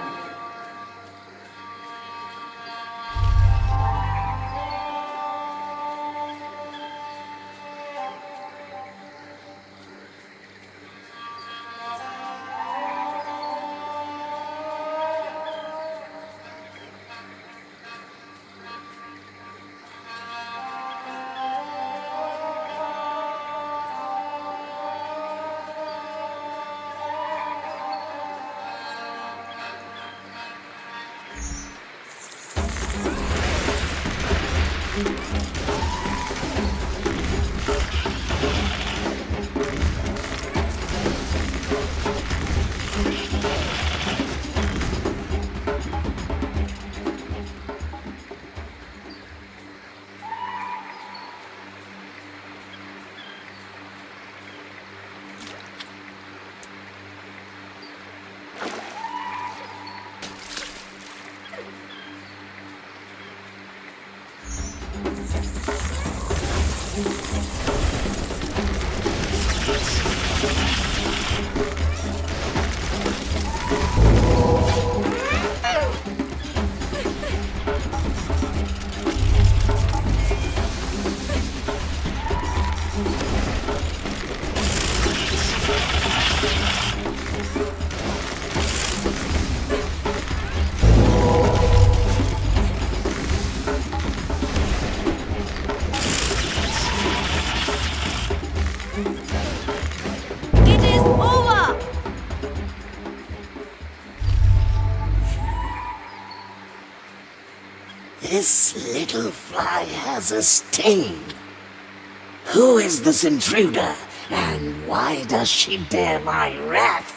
It is over! This little fly has a sting. Who is this intruder, and why does she dare my wrath?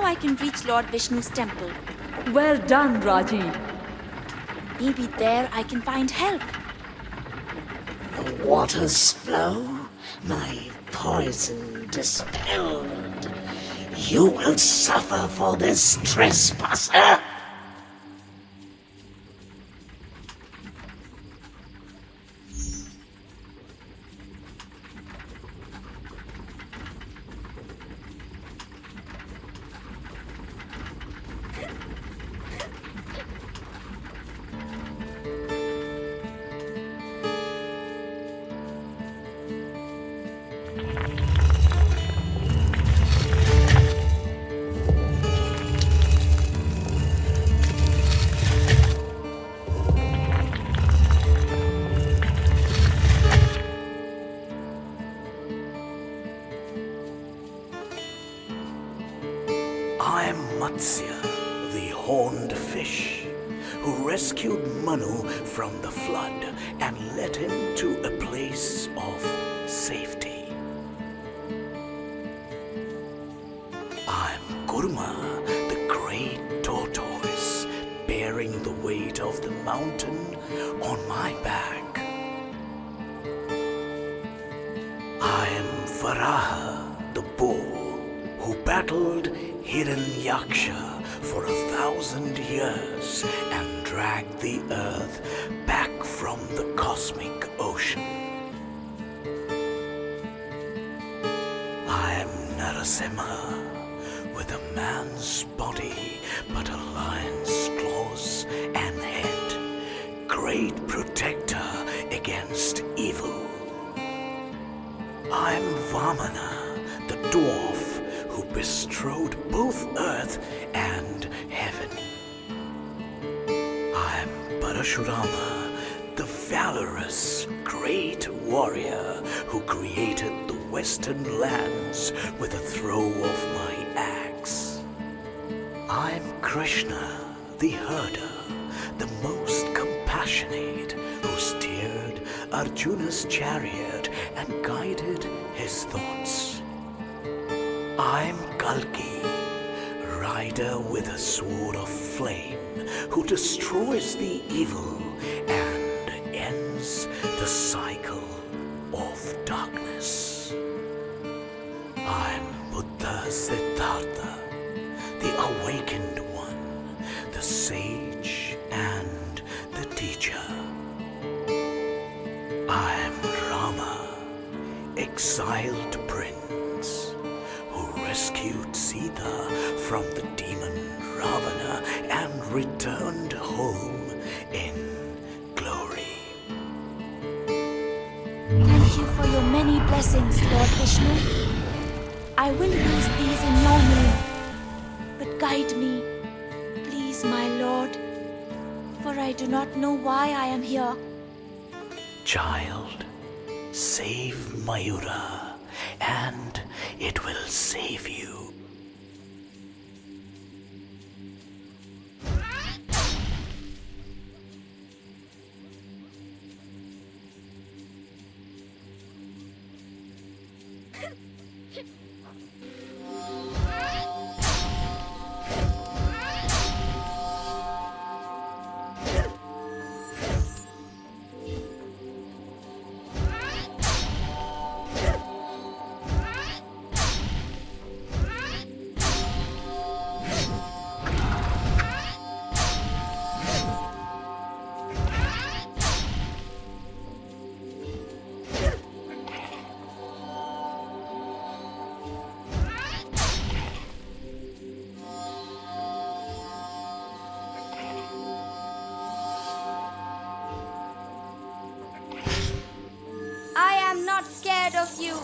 I can reach Lord Vishnu's temple. Well done, Raji. Maybe there I can find help. The waters flow, my poison dispelled. You will suffer for this trespasser. I'm Matsya, the horned fish, who rescued Manu from the flood and led him to a place of safety. I'm Kurma, the great tortoise, bearing the weight of the mountain on my back. I'm Varaha, the bull, who battled Hiranyaksha for 1,000 years and dragged the earth back from the cosmic ocean. I am Narasimha, with a man's body but a lion's claws and head, great protector against evil. I'm Vamana, the dwarf, who bestrode both earth and heaven. I am Parashurama, the valorous great warrior who created the western lands with a throw of my axe. I'm Krishna, the herder, the most compassionate, who steered Arjuna's chariot and guided his thoughts. I'm Kalki, rider with a sword of flame, who destroys the evil and ends the cycle of darkness. I'm Buddha Siddhartha, the awakened one, the sage and the teacher. I'm Rama, exiled prince, rescued Sita from the demon Ravana and returned home in glory. Thank you for your many blessings, Lord Vishnu. I will use these in your name. But guide me, please, my Lord, for I do not know why I am here. Child, save Mayura, and it will save you. Not scared of you.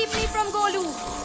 keep me from Golu.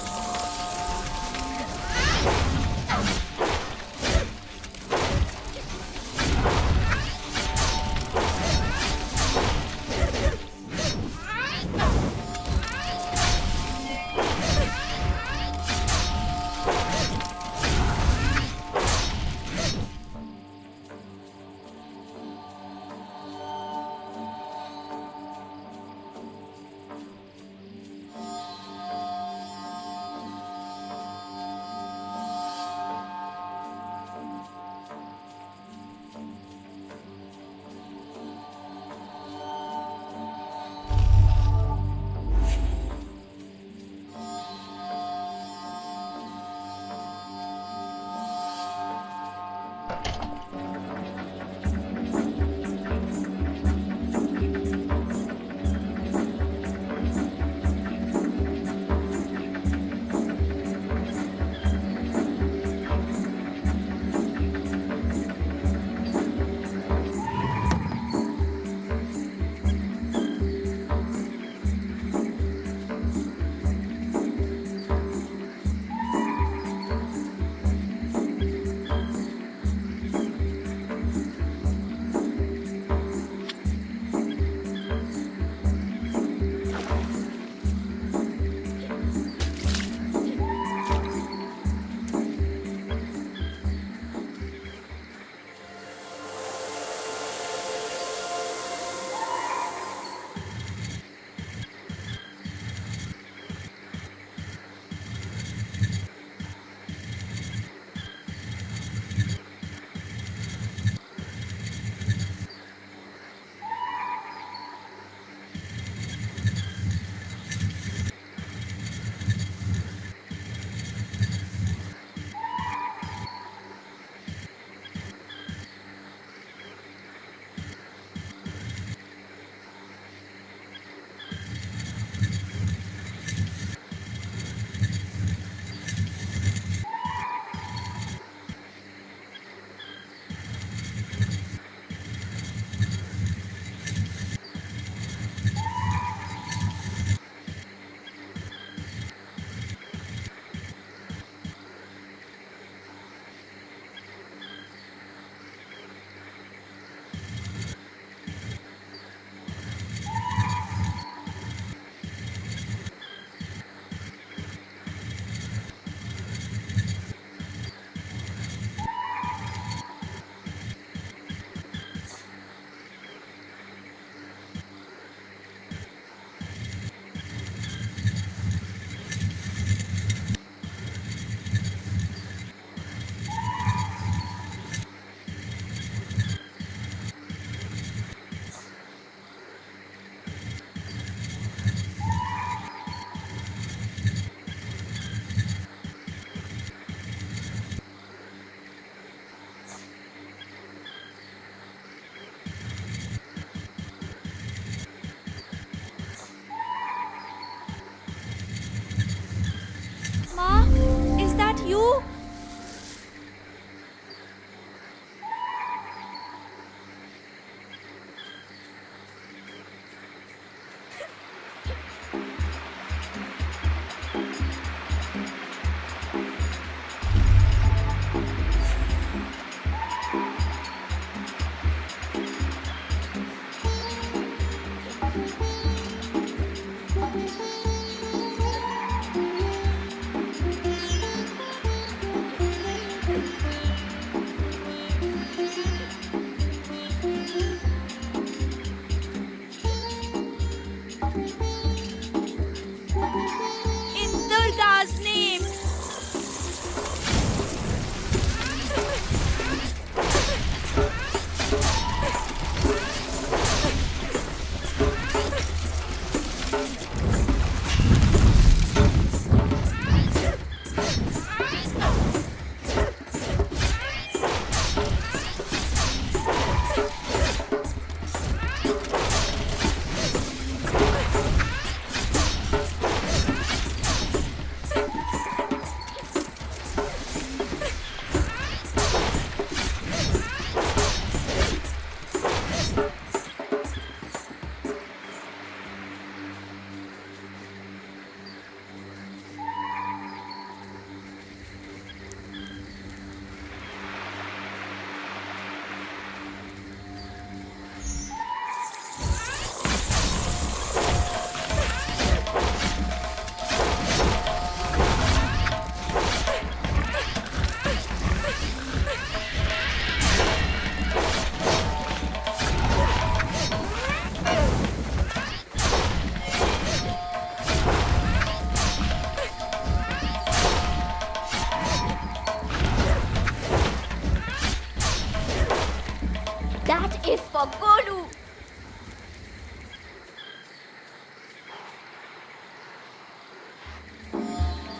That is for Golu.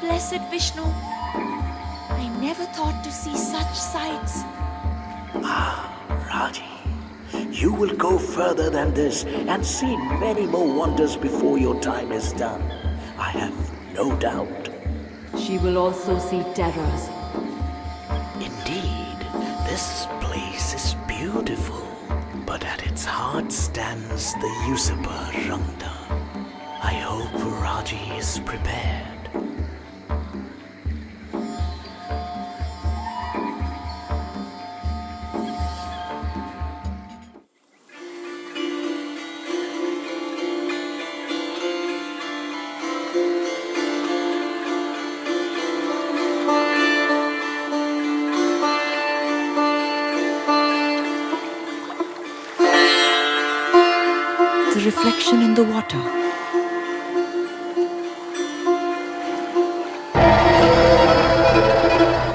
Blessed Vishnu, I never thought to see such sights. Raji, you will go further than this and see many more wonders before your time is done. I have no doubt. She will also see terrors. Indeed, this place is beautiful, but at its heart stands the usurper Rangda. I hope Raji is prepared. The reflection in the water.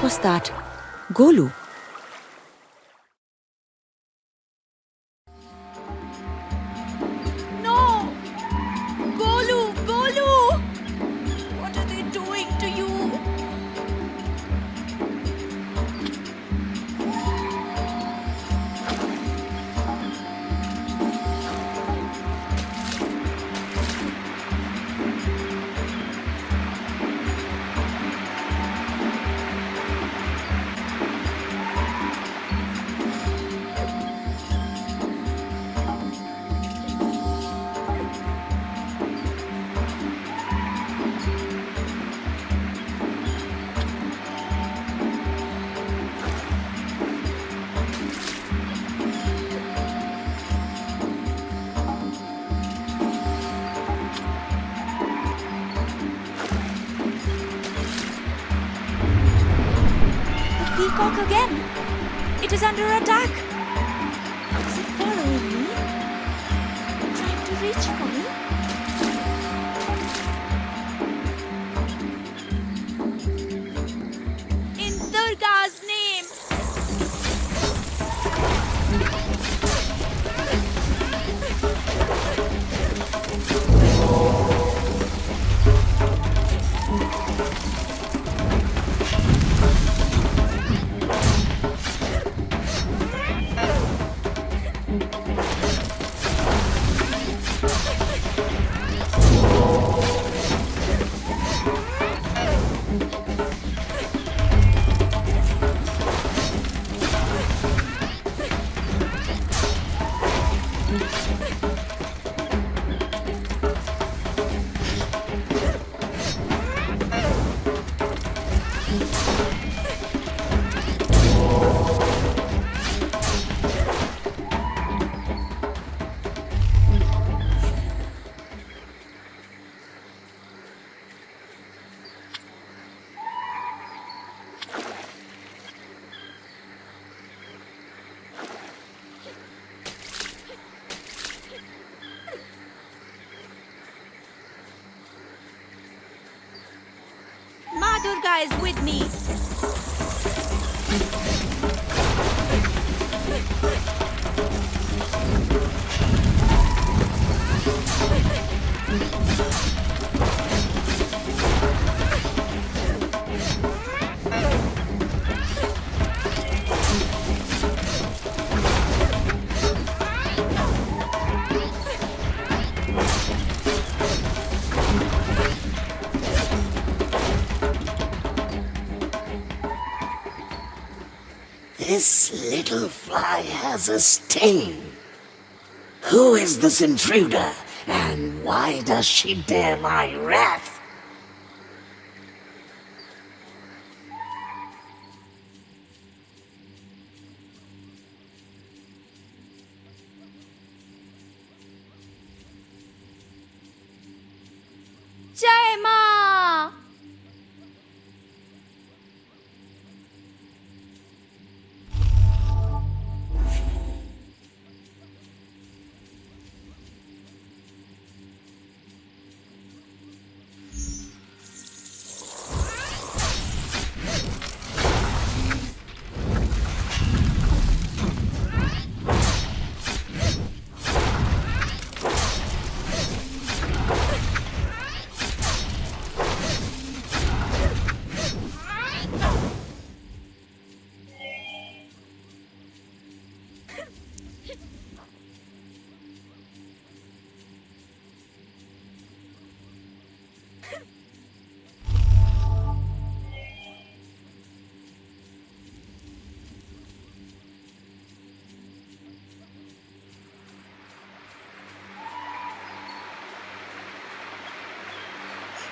What's that? Golu? No! Golu! Golu! What are they doing to you? Peacock again. It is under attack. Is it following me? Trying to reach for me? In Durga's name! Ma Durga is with me. This little fly has a sting. Who is this intruder, and why does she dare my wrath? Jai Ma!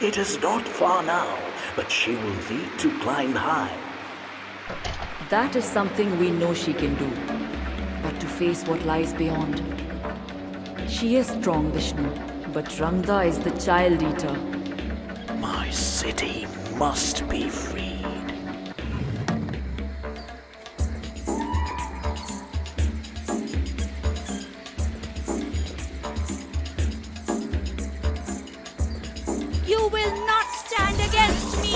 It is not far now, but she will need to climb high. That is something we know she can do. But to face what lies beyond. She is strong, Vishnu, but Rangda is the child eater. My city must be freed. You will not stand against me!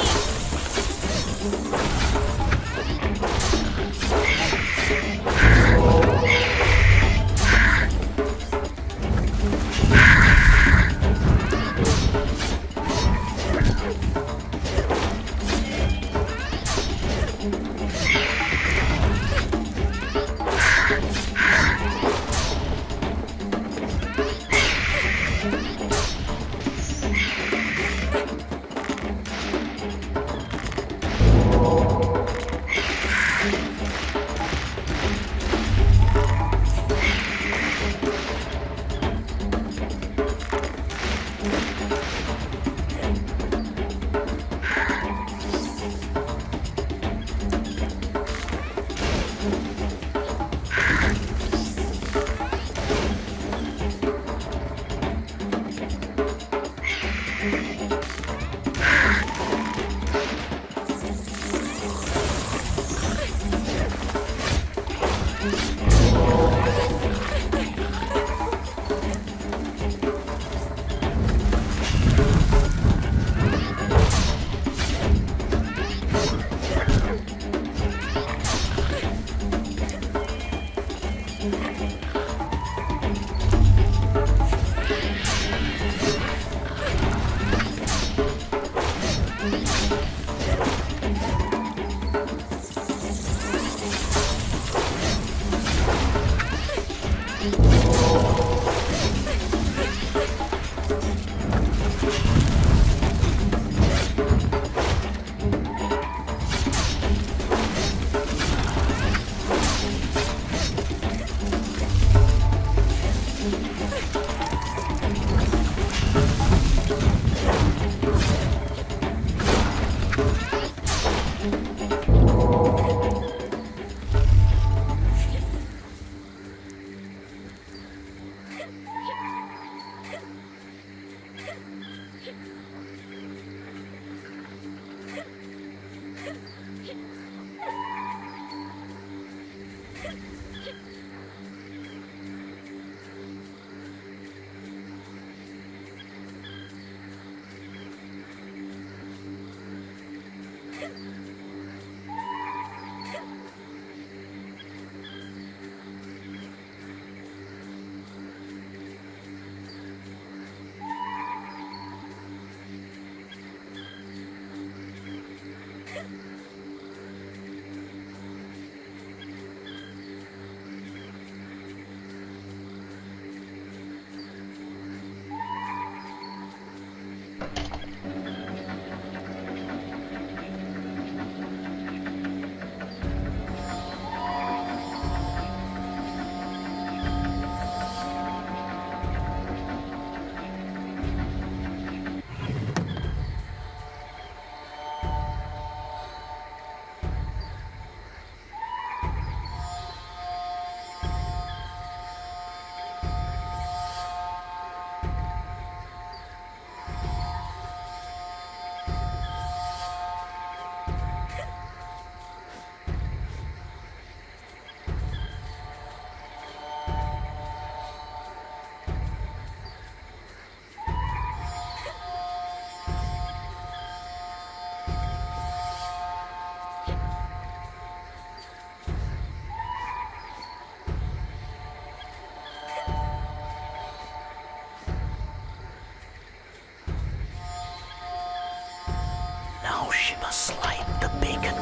Now she must light the beacon.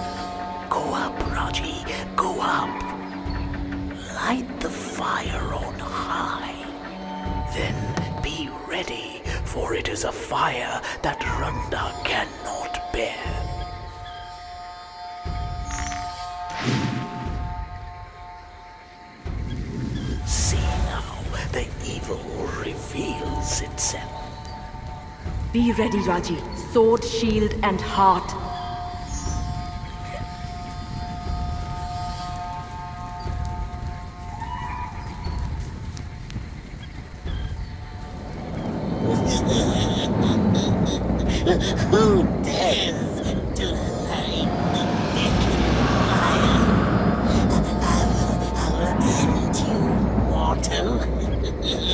Go up, Raji, go up. Light the fire on high. Then be ready, for it is a fire that Randa cannot bear. See now, the evil reveals itself. Be ready, Raji. Sword, shield, and heart. Who dares to lie the deck in fire? I will end you, mortal. You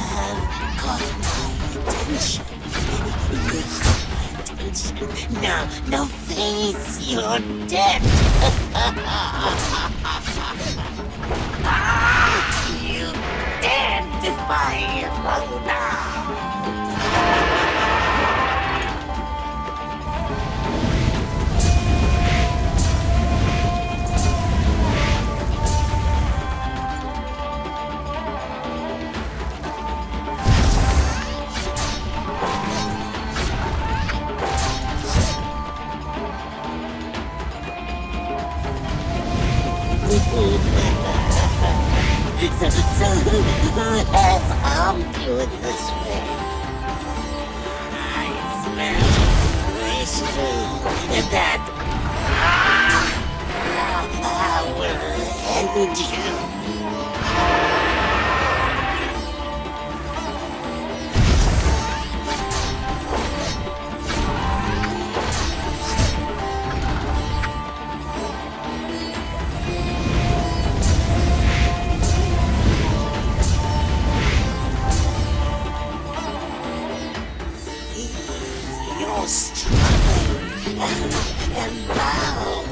have got my attention. You got my attention. Now face your death. You dare defy Rona! So who has harmed you in this way? I smell wishing that I will end you. And now,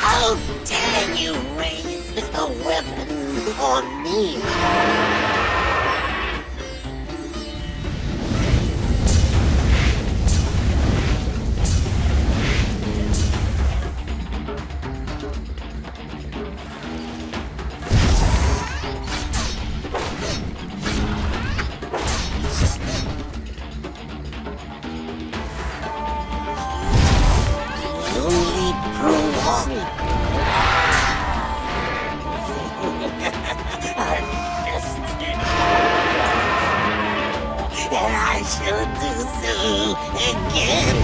how dare you raise a weapon on me? And I shall do so again.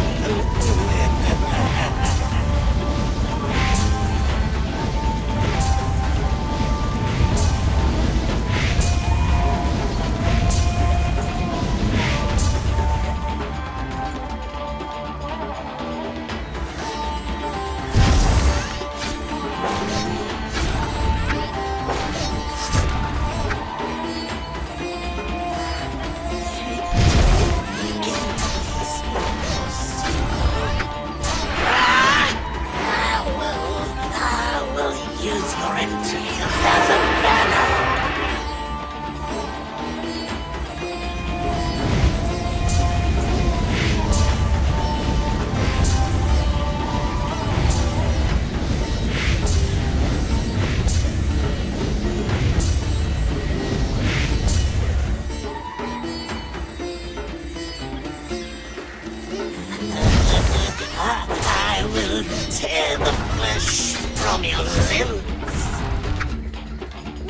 I will tear the flesh from your limbs.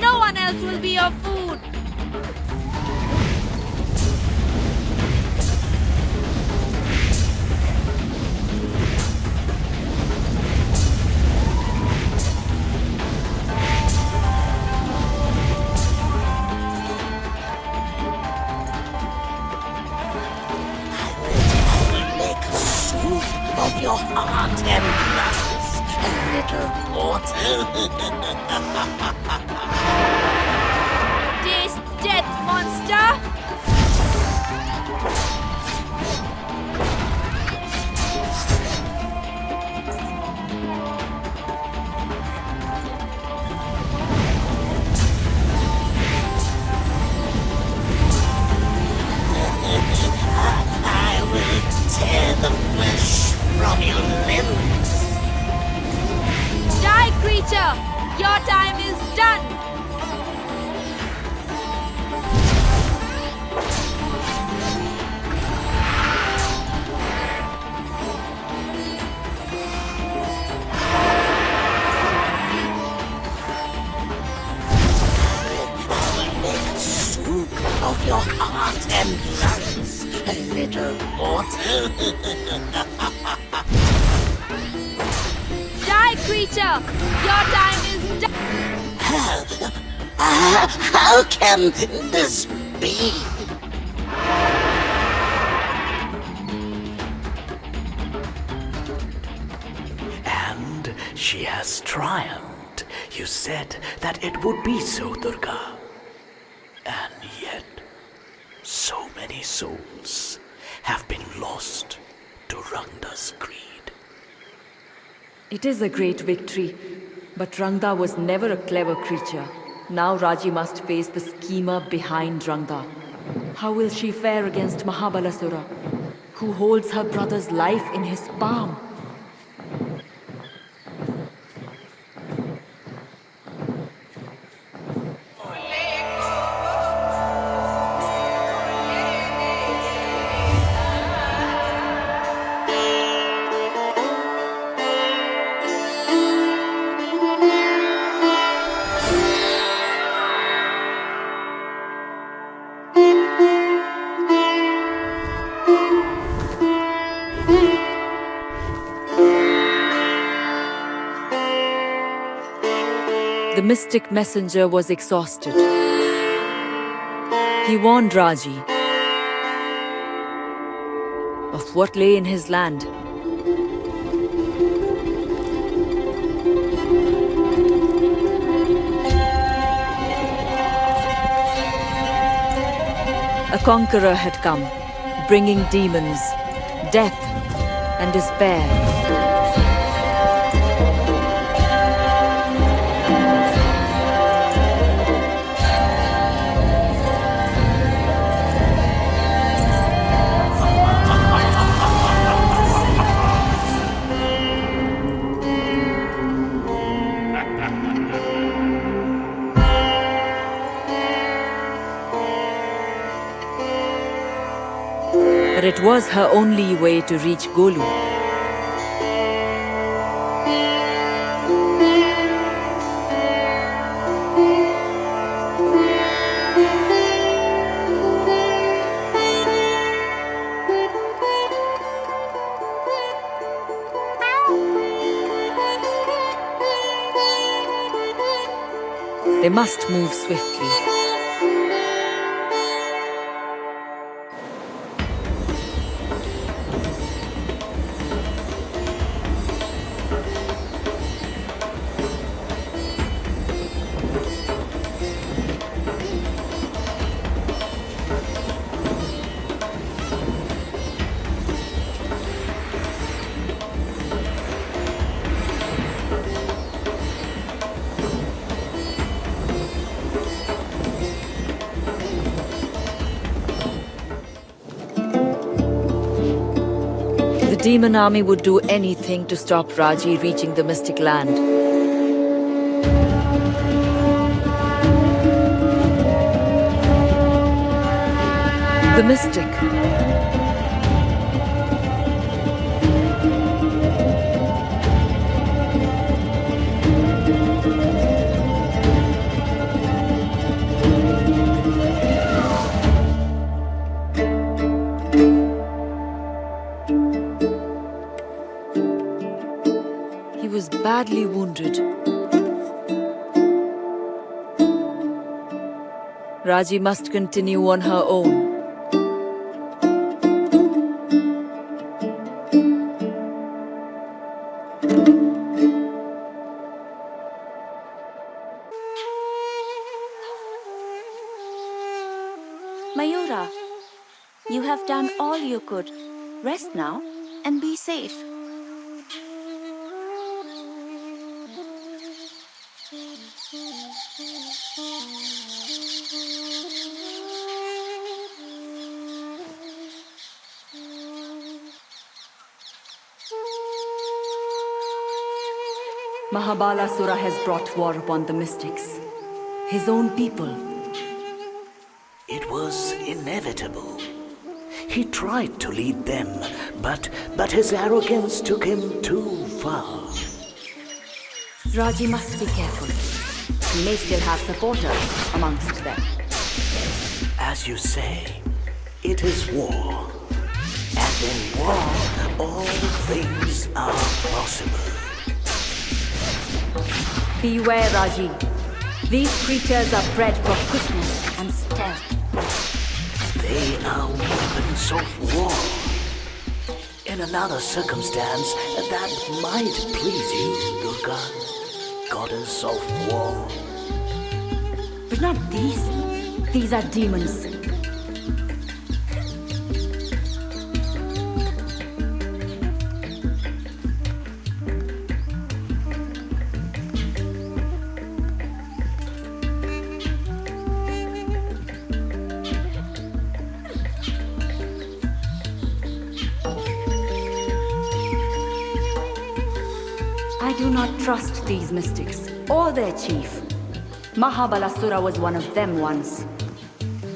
No one else will be your food. Of your heart and lungs, little mortal. Taste death, monster! I will tear the flesh from your limbs. Die, creature! Your time is done! and thanks, little mortal. Die, creature! Your time is done! How can this be? And she has triumphed. You said that it would be so, Durga. And yet, so many souls have been lost to Rangda's greed. It is a great victory, but Rangda was never a clever creature. Now Raji must face the schemer behind Rangda. How will she fare against Mahabalasura, who holds her brother's life in his palm? The mystic messenger was exhausted. He warned Raji of what lay in his land. A conqueror had come, bringing demons, death, and despair. But it was her only way to reach Golu. They must move swiftly. The demon army would do anything to stop Raji reaching the mystic land. The mystic. He was badly wounded. Raji must continue on her own. Mayura, you have done all you could. Rest now and be safe. Mahabalasura has brought war upon the mystics, his own people. It was inevitable. He tried to lead them, but his arrogance took him too far. Raji must be careful. He may still have supporters amongst them. As you say, It is war. And in war, all things are possible. Beware, Raji. These creatures are bred for quickness and stealth. They are weapons of war. In another circumstance, that might please you, Durga, goddess of war. But not these. These are demons. I do not trust these mystics, or their chief. Mahabalasura was one of them once.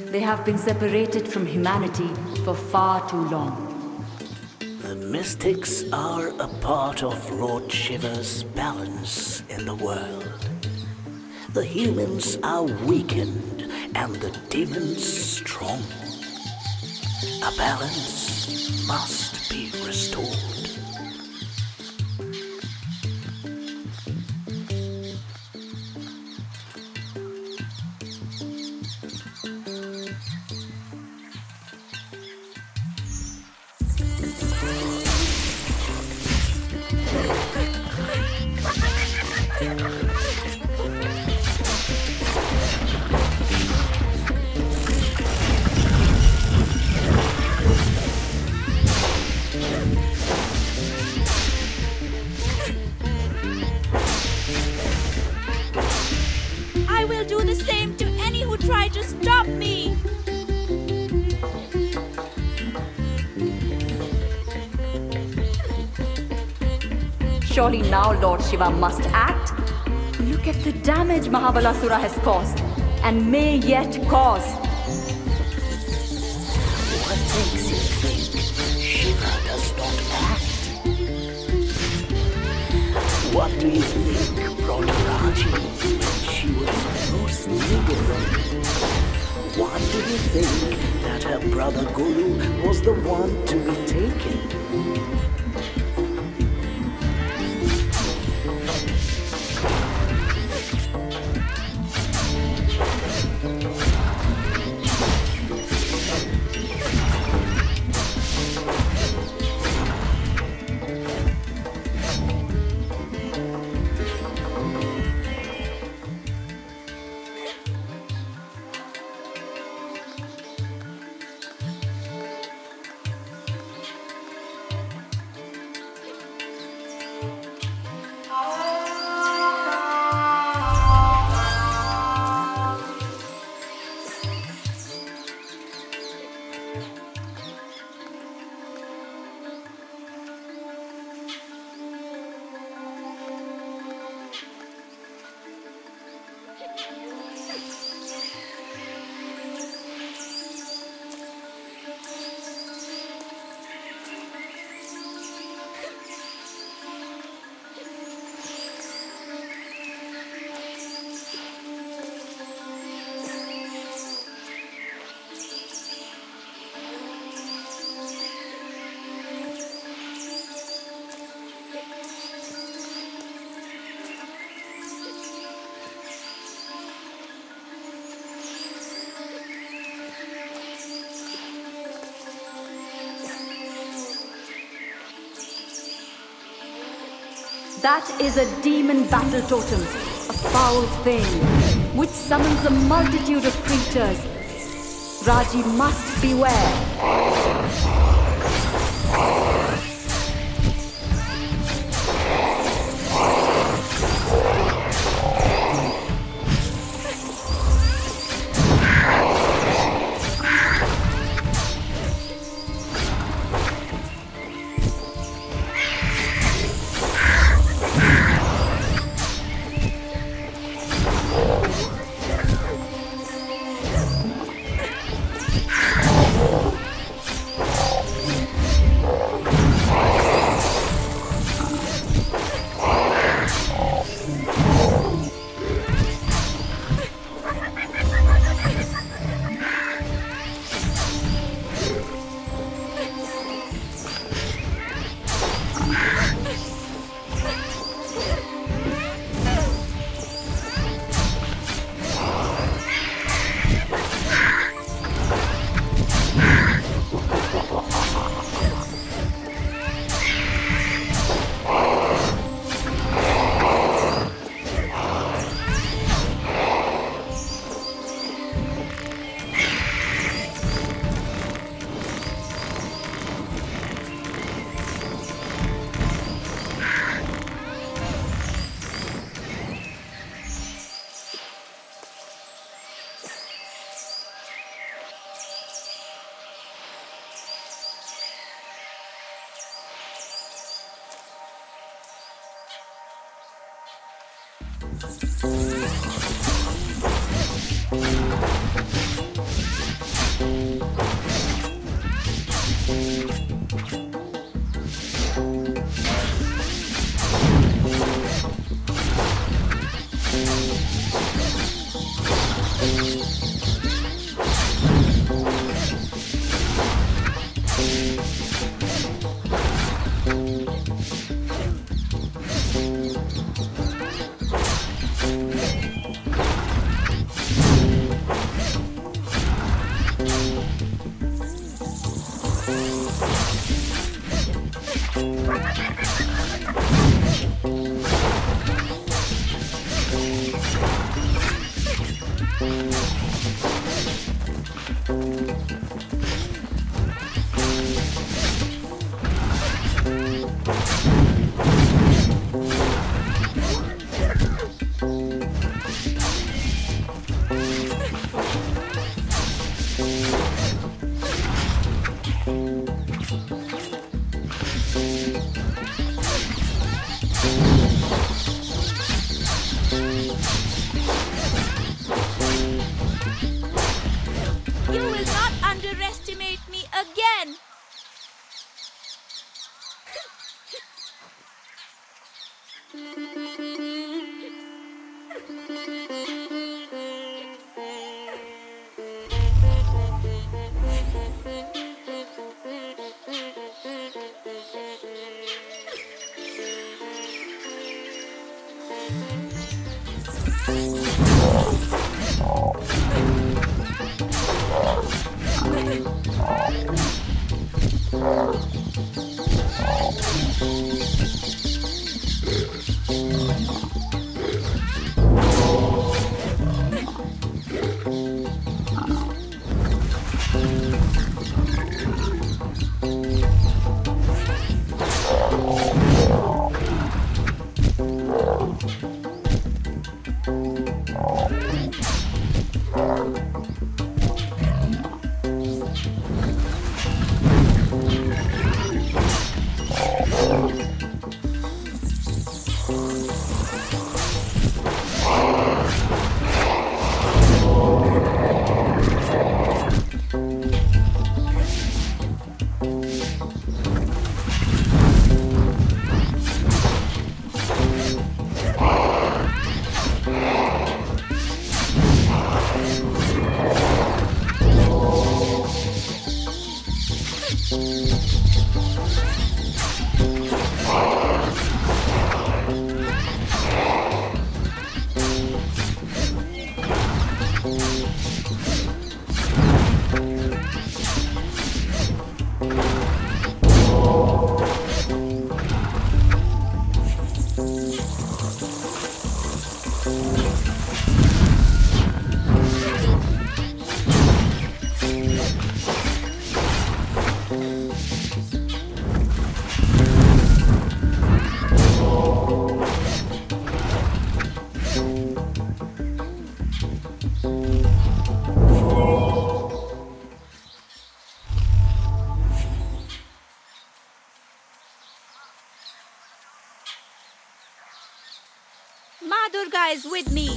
They have been separated from humanity for far too long. The mystics are a part of Lord Shiva's balance in the world. The humans are weakened and the demons strong. A balance must be restored. I will do the same to any who try to stop me. Surely now Lord Shiva must act. Look at the damage Mahabalasura has caused, and may yet cause. What makes you think Shiva does not act? What do you think brought Raji when she was most needed? Why do you think that her brother Guru was the one to be taken? That is a demon battle totem, a foul thing, which summons a multitude of creatures. Raji must beware. You will not underestimate me again. Ma Durga is with me.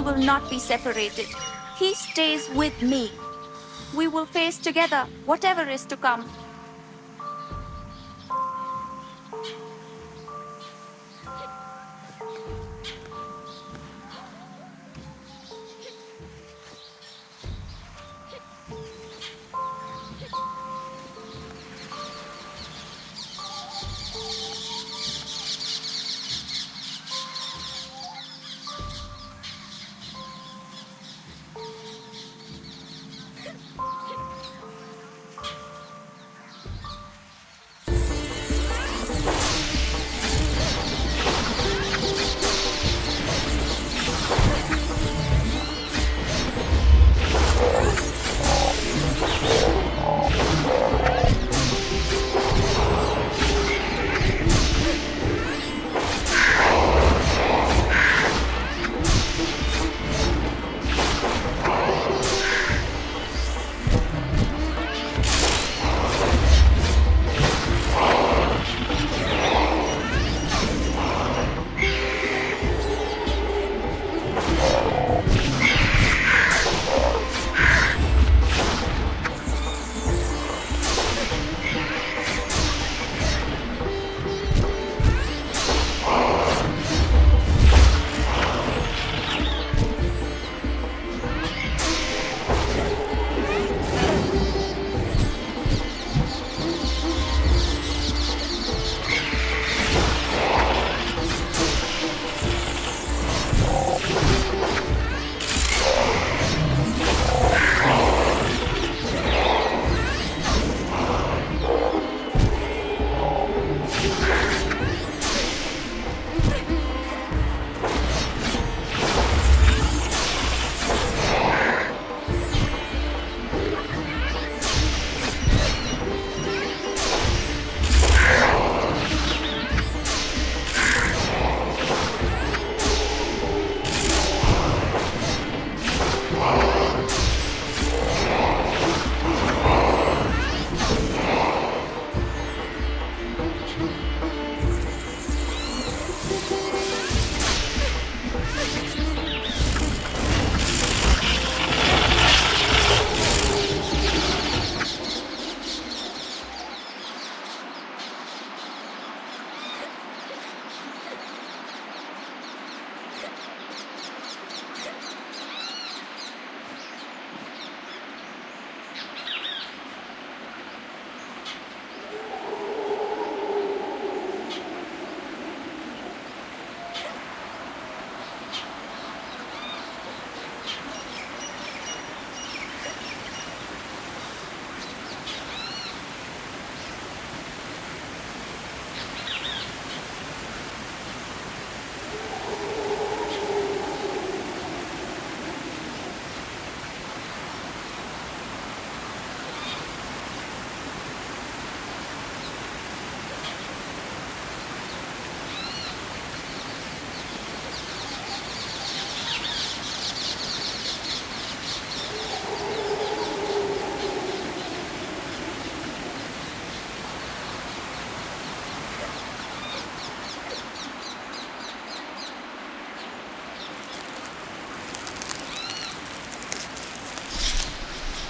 will not be separated. He stays with me. We will face together whatever is to come.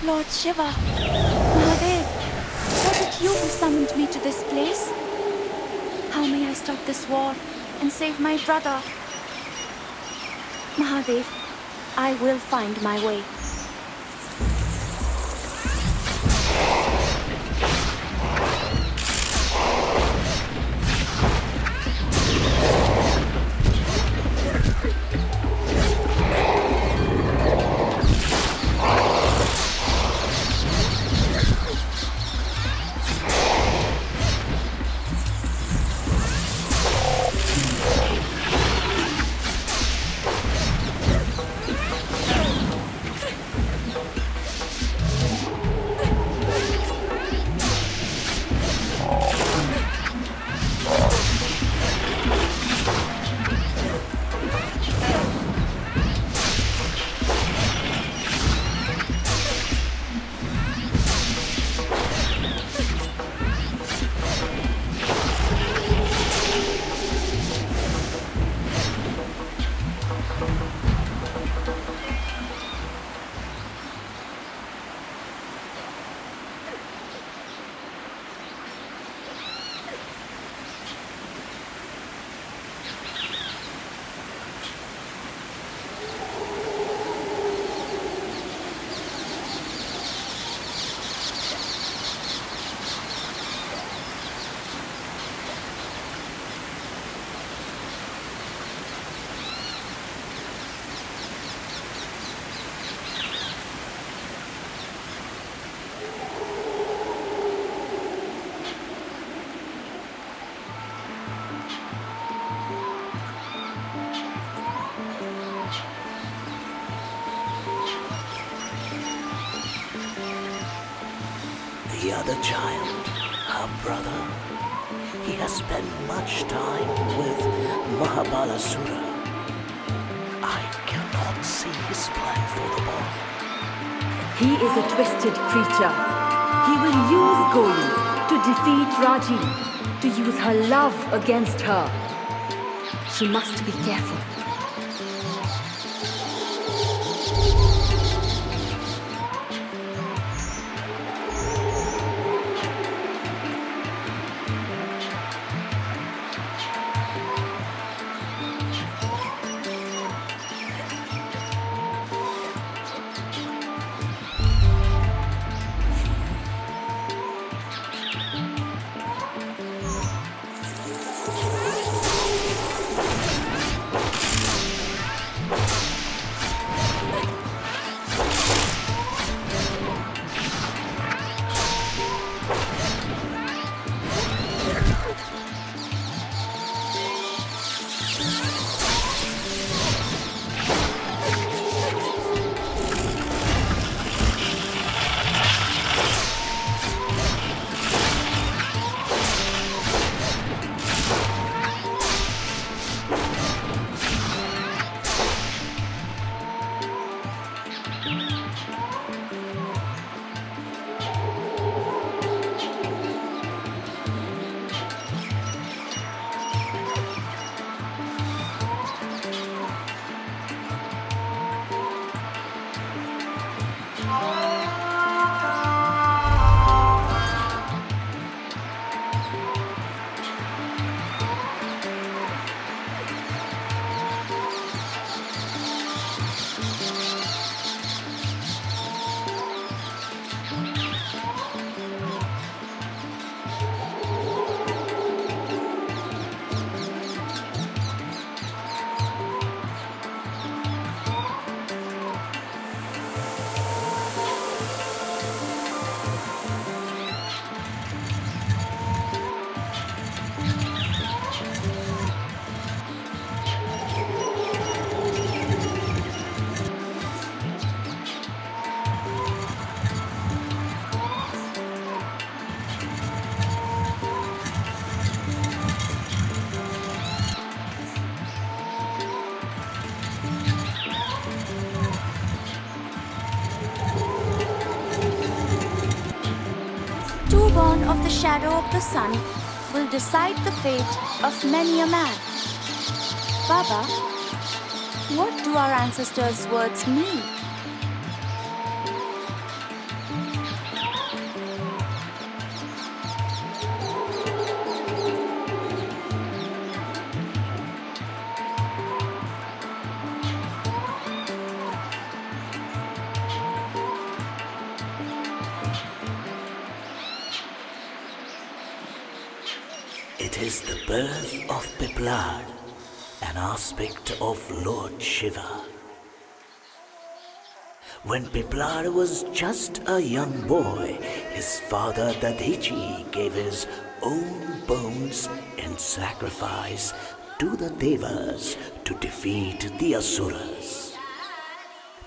Lord Shiva, Mahadev, was it you who summoned me to this place? How may I stop this war and save my brother? Mahadev, I will find my way. the other child, her brother, he has spent much time with Mahabalasura. I cannot see his plan for the boy. He is a twisted creature. He will use Goli to defeat Raji, to use her love against her. She must be careful. Born of the shadow of the sun will decide the fate of many a man. Baba, what do our ancestors' words mean? It is the birth of Piplad, an aspect of Lord Shiva. When Piplad was just a young boy, his father Dadichi gave his own bones in sacrifice to the Devas to defeat the Asuras.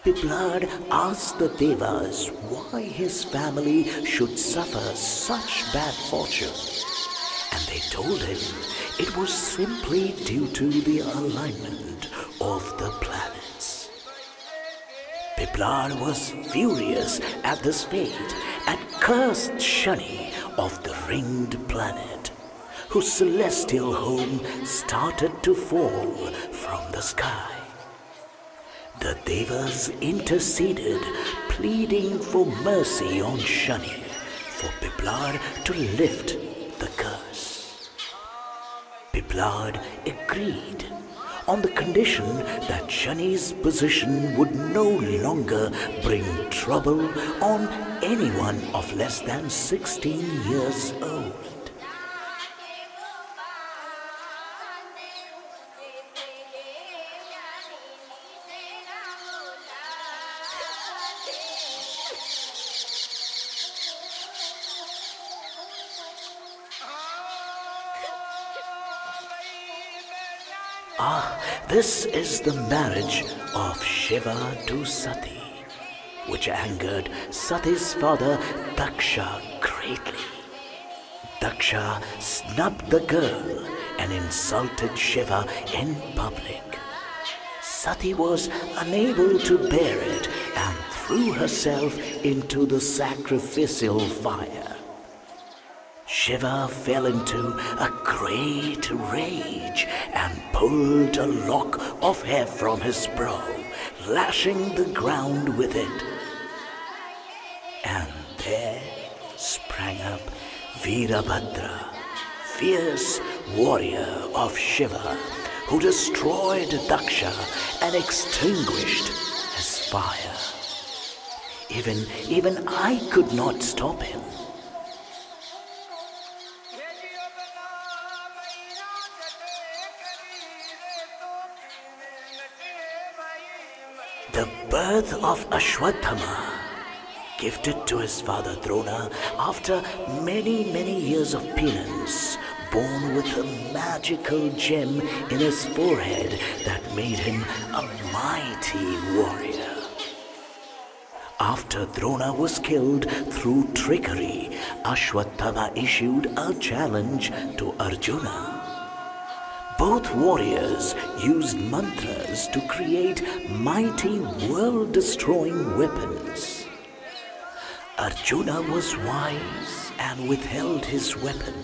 Piplad asked the Devas why his family should suffer such bad fortune. And they told him it was simply due to the alignment of the planets. Piplad was furious at this fate and cursed Shani of the ringed planet, whose celestial home started to fall from the sky. The Devas interceded, pleading for mercy on Shani, for Piplad to lift the curse. Piplad agreed on the condition that Shani's position would no longer bring trouble on anyone of less than 16 years old. This is the marriage of Shiva to Sati. which angered Sati's father Daksha greatly. Daksha snubbed the girl and insulted Shiva in public. Sati was unable to bear it and threw herself into the sacrificial fire. Shiva fell into a great rage and pulled a lock of hair from his brow, lashing the ground with it. And there sprang up Veerabhadra, fierce warrior of Shiva, who destroyed Daksha and extinguished his fire. Even I could not stop him. The birth of Ashwatthama, gifted to his father Drona after many years of penance, born with a magical gem in his forehead that made him a mighty warrior. After Drona was killed through trickery, Ashwatthama issued a challenge to Arjuna. Both warriors used mantras to create mighty world-destroying weapons. Arjuna was wise and withheld his weapon,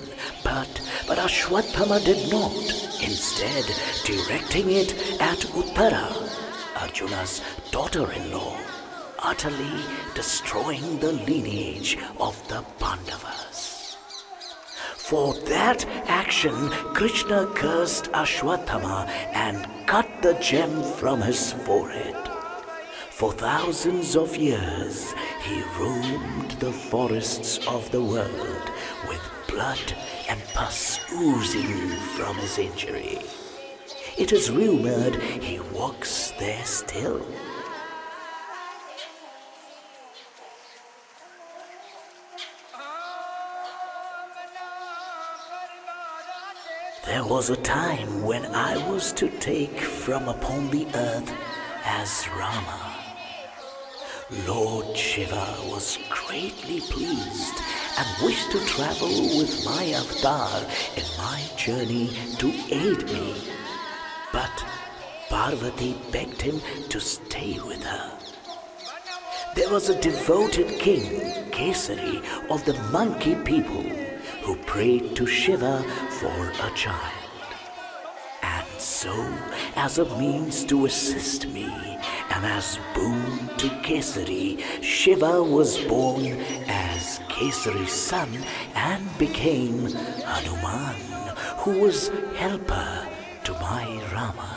but Ashwatthama did not, instead directing it at Uttara, Arjuna's daughter-in-law, utterly destroying the lineage of the Pandavas. For that action, Krishna cursed Ashwatthama and cut the gem from his forehead. For thousands of years, he roamed the forests of the world with blood and pus oozing from his injury. It is rumored he walks there still. There was a time when I was to take from upon the earth as Rama. Lord Shiva was greatly pleased and wished to travel with my avatar in my journey to aid me. But Parvati begged him to stay with her. There was a devoted king, Kesari, of the monkey people, who prayed to Shiva for a child. And so, as a means to assist me, and as boon to Kesari, Shiva was born as Kesari's son and became Hanuman, who was helper to my Rama.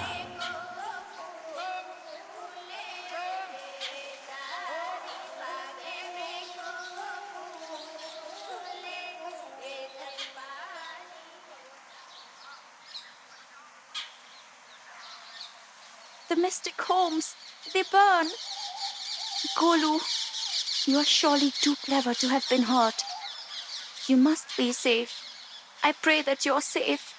The mystic homes, they burn. Golu, you are surely too clever to have been hurt. You must be safe. I pray that you're safe.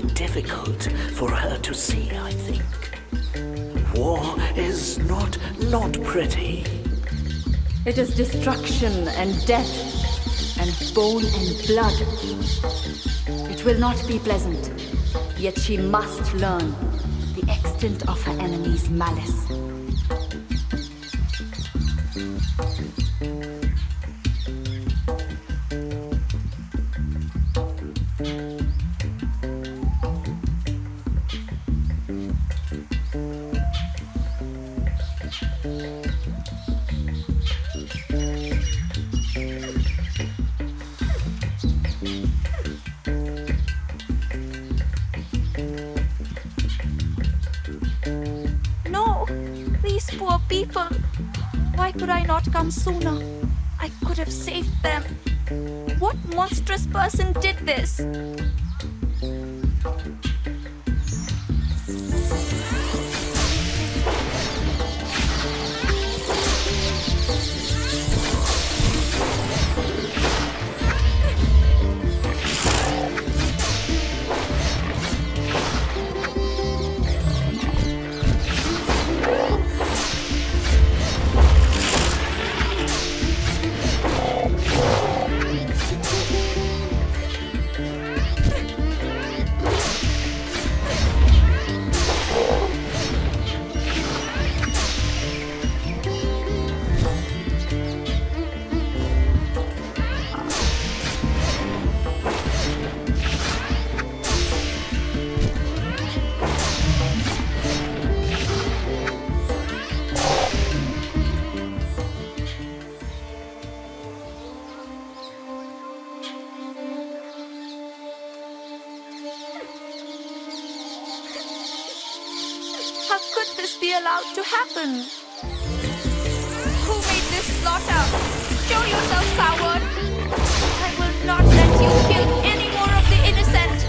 very difficult for her to see, I think. War is not pretty. It is destruction and death and bone and blood. It will not be pleasant, yet she must learn the extent of her enemy's malice. Poor people. Why could I not come sooner? I could have saved them. What monstrous person did this? How could this be allowed to happen? Who made this slaughter? Show yourself, coward! I will not let you kill any more of the innocent!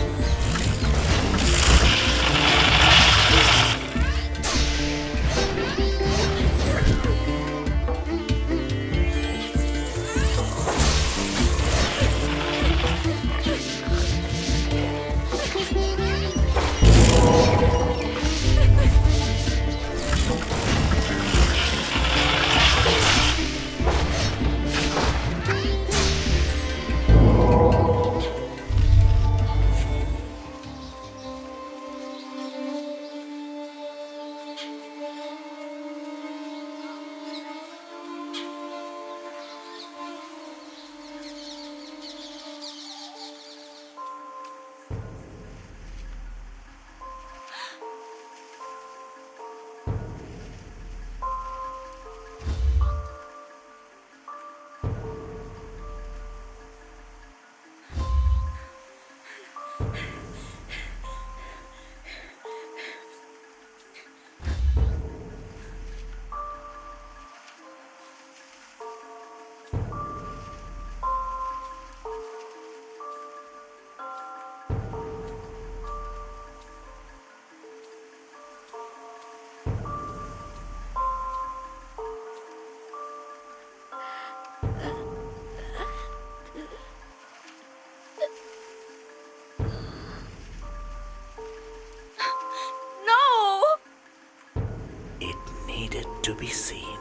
To be seen.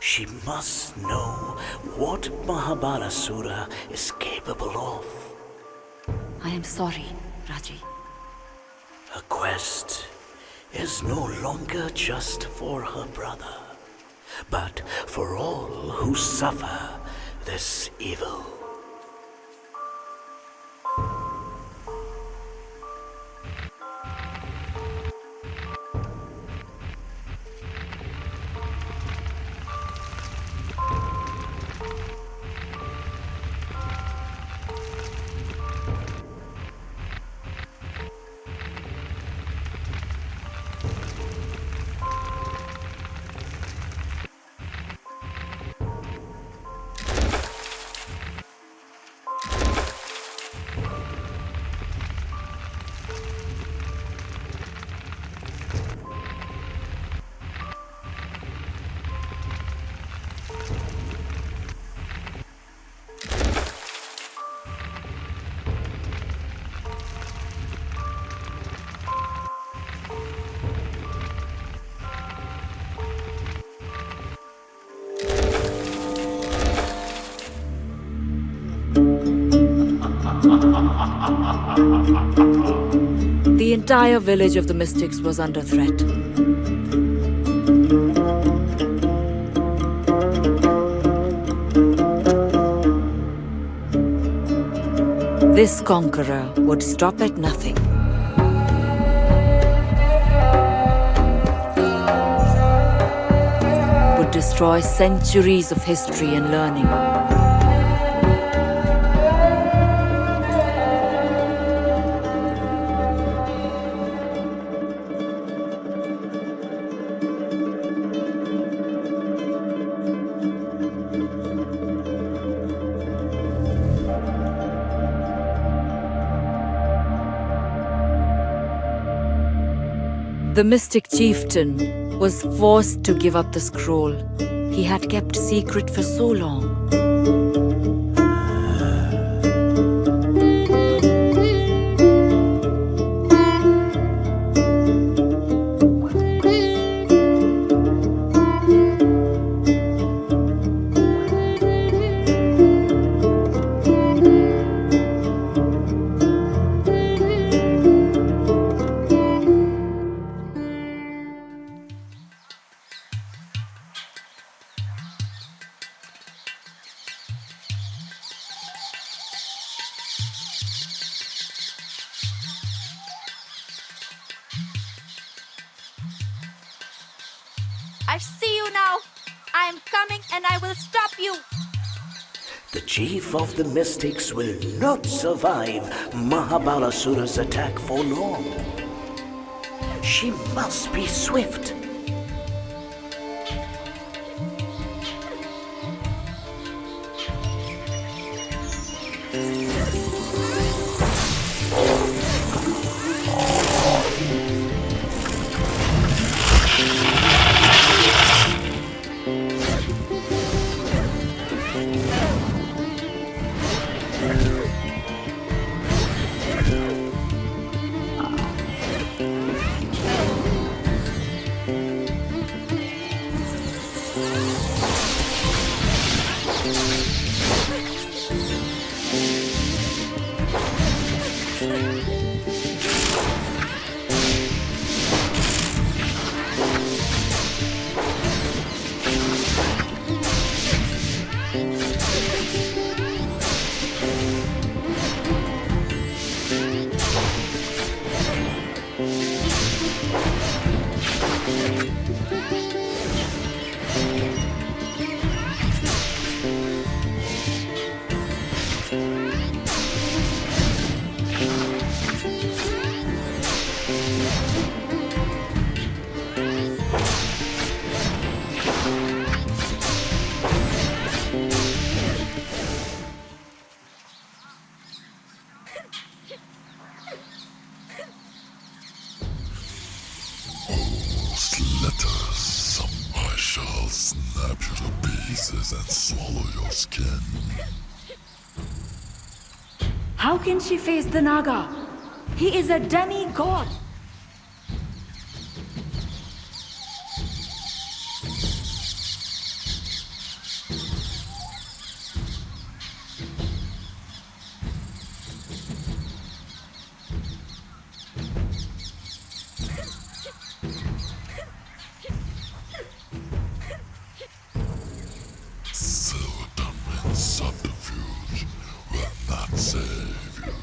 She must know what Mahabhalasura is capable of. I am sorry, Raji. Her quest is no longer just for her brother, but for all who suffer this evil. The entire village of the mystics was under threat. This conqueror would stop at nothing. Would destroy centuries of history and learning. The mystic chieftain was forced to give up the scroll he had kept secret for so long. I see you now. I am coming and I will stop you. The chief of the mystics will not survive Mahabalasura's attack for long. She must be swift. And swallow your skin. How can she face the Naga? He is a demigod. Subterfuge will not save you.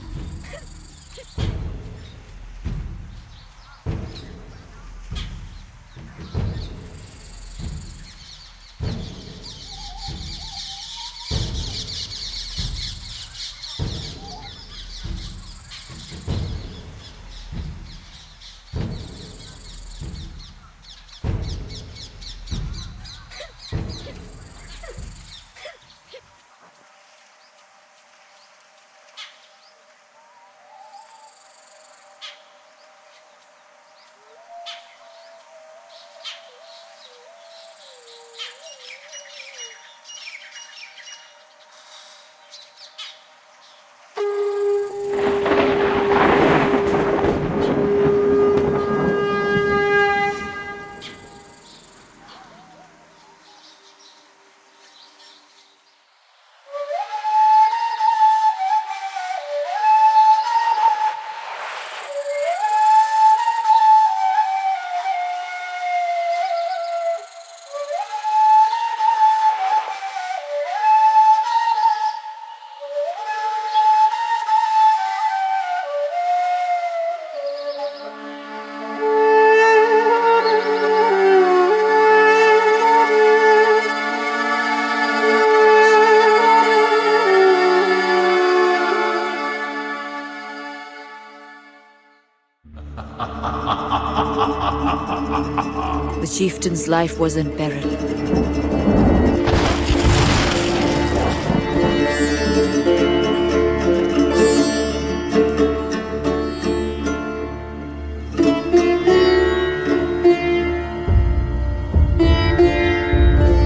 The chieftain's life was in peril.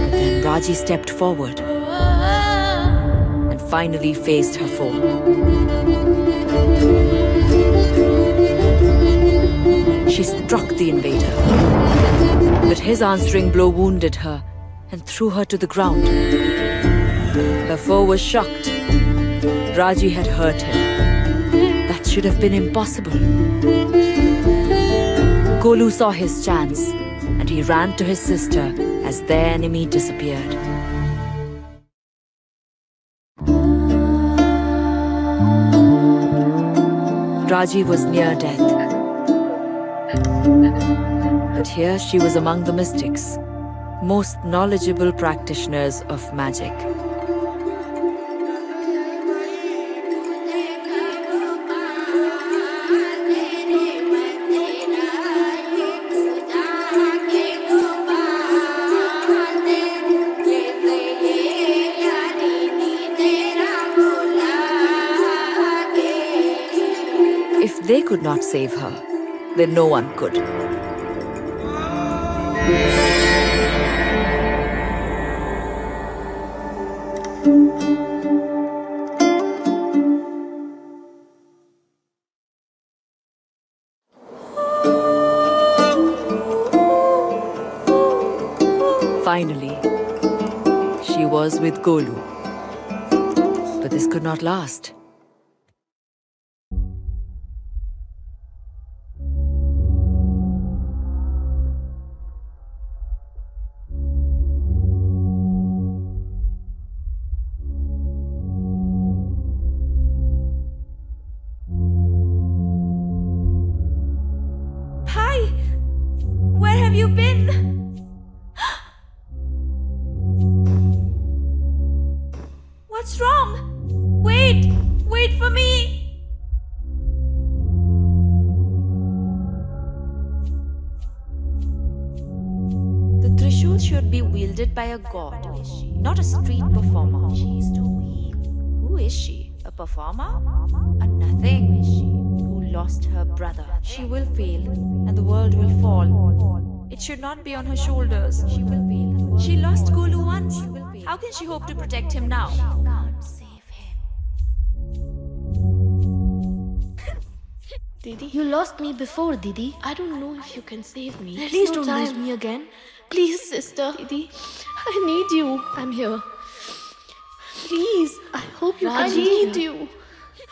But then Raji stepped forward and finally faced her foe. She struck the invader, but his answering blow wounded her and threw her to the ground. Her foe was shocked. Raji had hurt him. That should have been impossible. Golu saw his chance, and he ran to his sister as their enemy disappeared. Raji was near death. But here she was among the mystics, most knowledgeable practitioners of magic. If they could not save her, then no one could. Finally, she was with Golu. But this could not last. Hi! Where have you been? What's wrong? Wait! Wait for me! The Trishul should be wielded by a god, not a street performer. She's too weak. Who is she? A performer? A nothing. Who lost her brother? She will fail, and the world will fall. It should not be on her shoulders. She will fail. She lost Golu once. How can she hope to protect him now? Save him. Didi, you lost me before, Didi. I don't know if you can save me. There's Please no don't lose time. me again. Please, sister. Didi, I need you. I'm here. Please, I hope you Raji. can need you.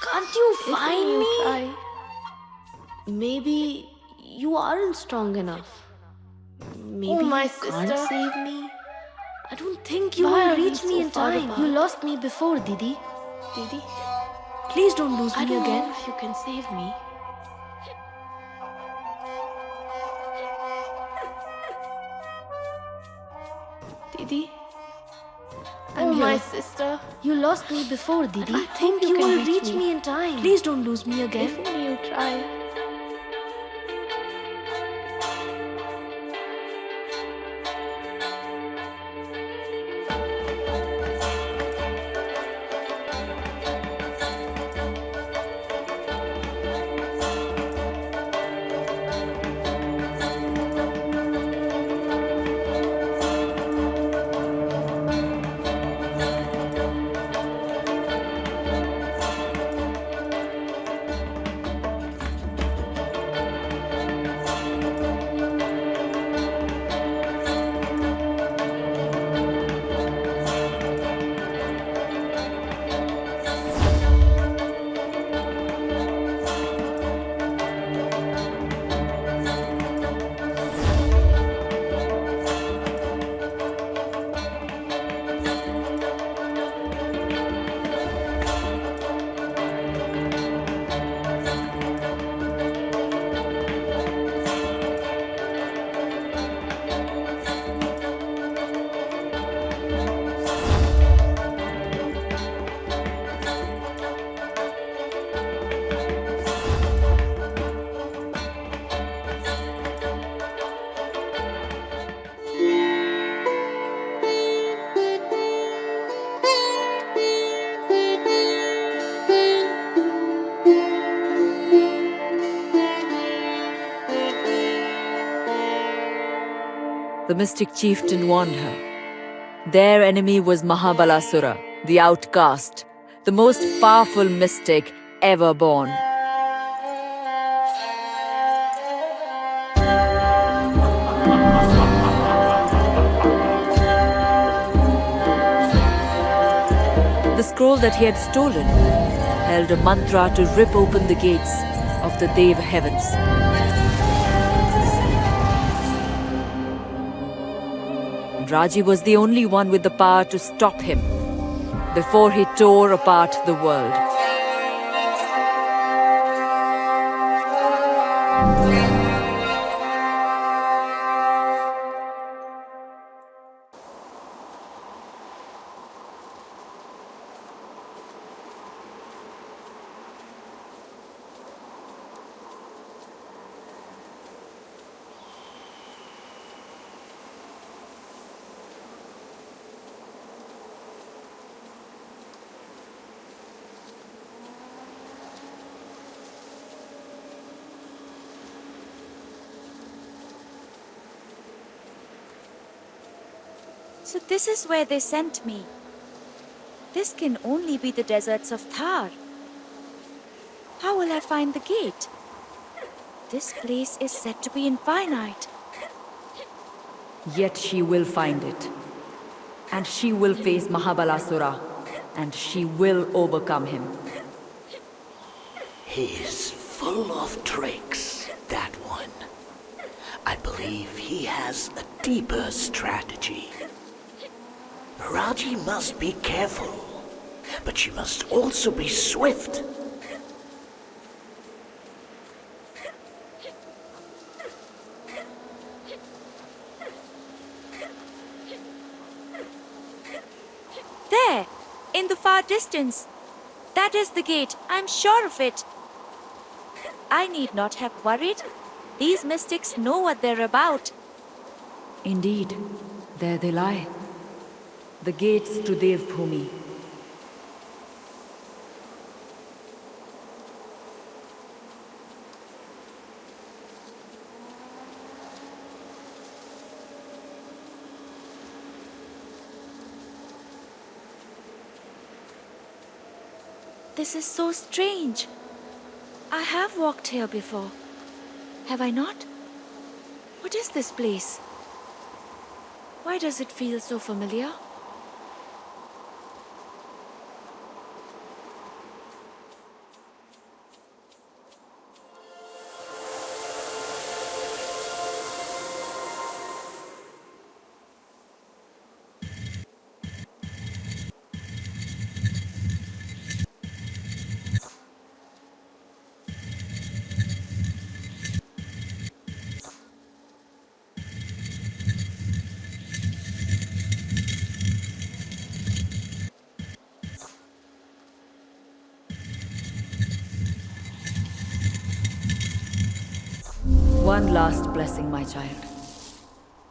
Can't you find me? Try. Maybe you aren't strong enough. Maybe my you sister. can't save me. I don't think you Why will are we reach me so in far time. apart? You lost me before, Didi. Didi, please don't lose I me don't again. know If you can save me. Didi, I'm here. my sister. You lost me before, Didi. I think you you can will reach reach me. me in time. Please don't lose me again. If only you try. The mystic chieftain warned her. Their enemy was Mahabalasura, the outcast, the most powerful mystic ever born. The scroll that he had stolen held a mantra to rip open the gates of the Dev heavens. And Raji was the only one with the power to stop him before he tore apart the world. So this is where they sent me. This can only be the deserts of Thar. How will I find the gate? This place is said to be infinite. Yet she will find it. And she will face Mahabalasura. And she will overcome him. He's full of tricks, that one. I believe he has a deeper strategy. Raji must be careful, but she must also be swift. There, in the far distance. That is the gate, I'm sure of it. I need not have worried. These mystics know what they're about. Indeed, there they lie. The gates to Devbhumi. This is so strange. I have walked here before. Have I not? What is this place? Why does it feel so familiar? One last blessing, my child,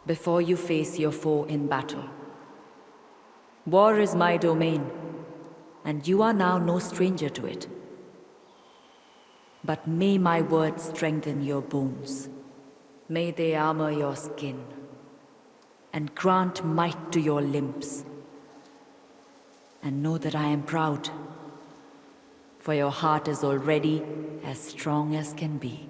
before you face your foe in battle. War is my domain, and you are now no stranger to it. But may my words strengthen your bones. May they armor your skin, and grant might to your limbs. And know that I am proud, for your heart is already as strong as can be.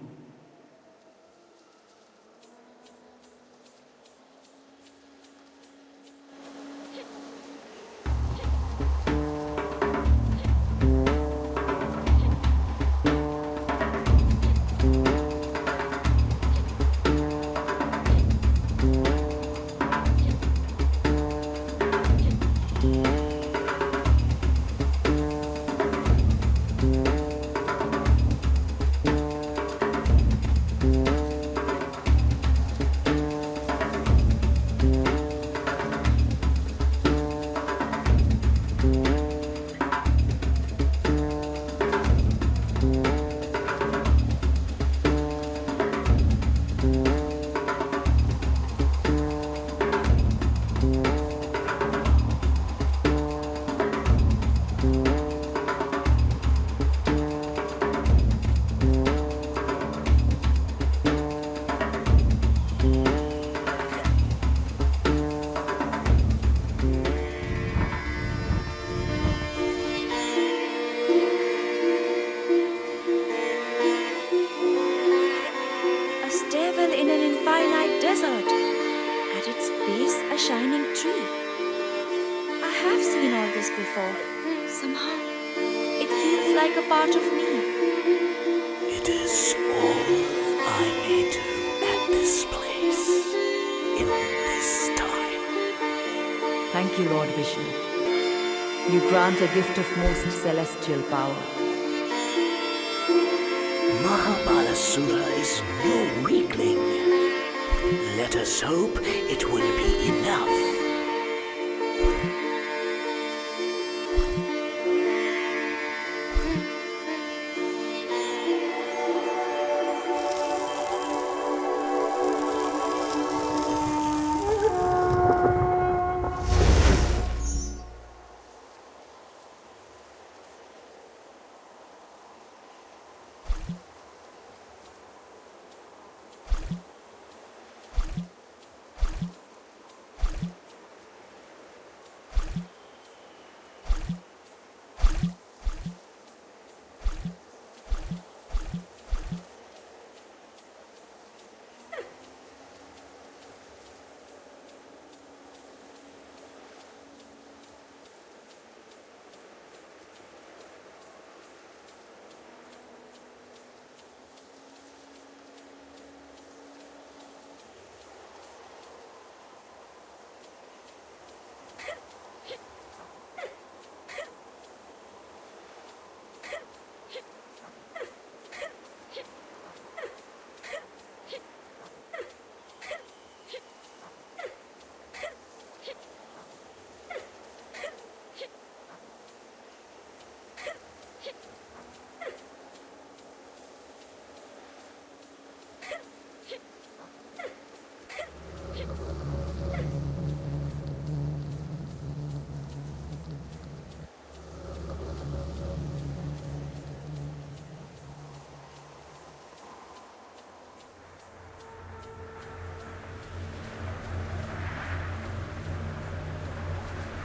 before. Somehow, it feels like a part of me. It is all I may do at this place, in this time. Thank you, Lord Vishnu. You grant a gift of most celestial power. Mahabalasura is no weakling. Let us hope it will be enough.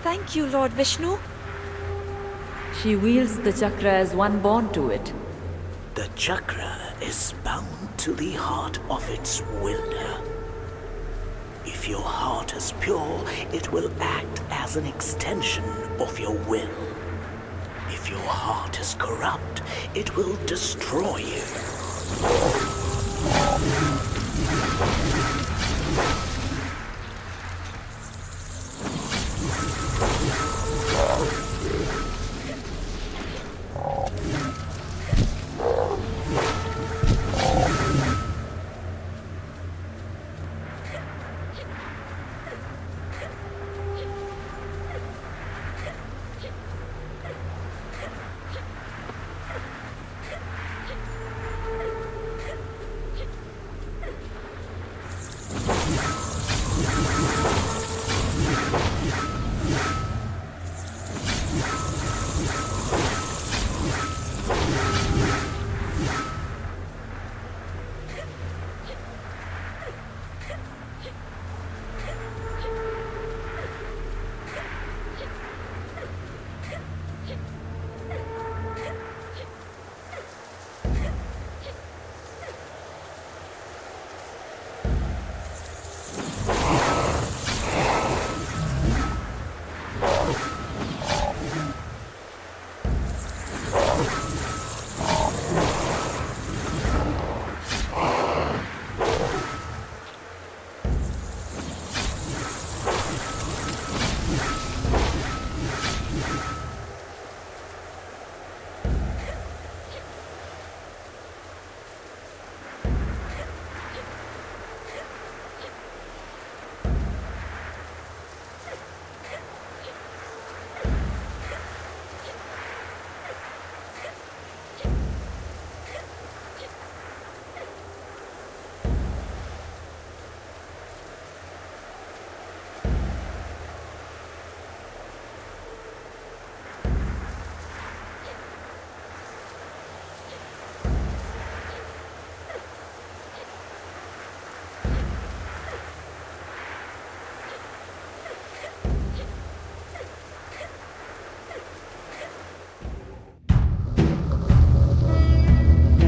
Thank you, Lord Vishnu. She wields the chakra as one born to it. The chakra is bound to the heart of its wielder. If your heart is pure, it will act as an extension of your will. If your heart is corrupt, it will destroy you.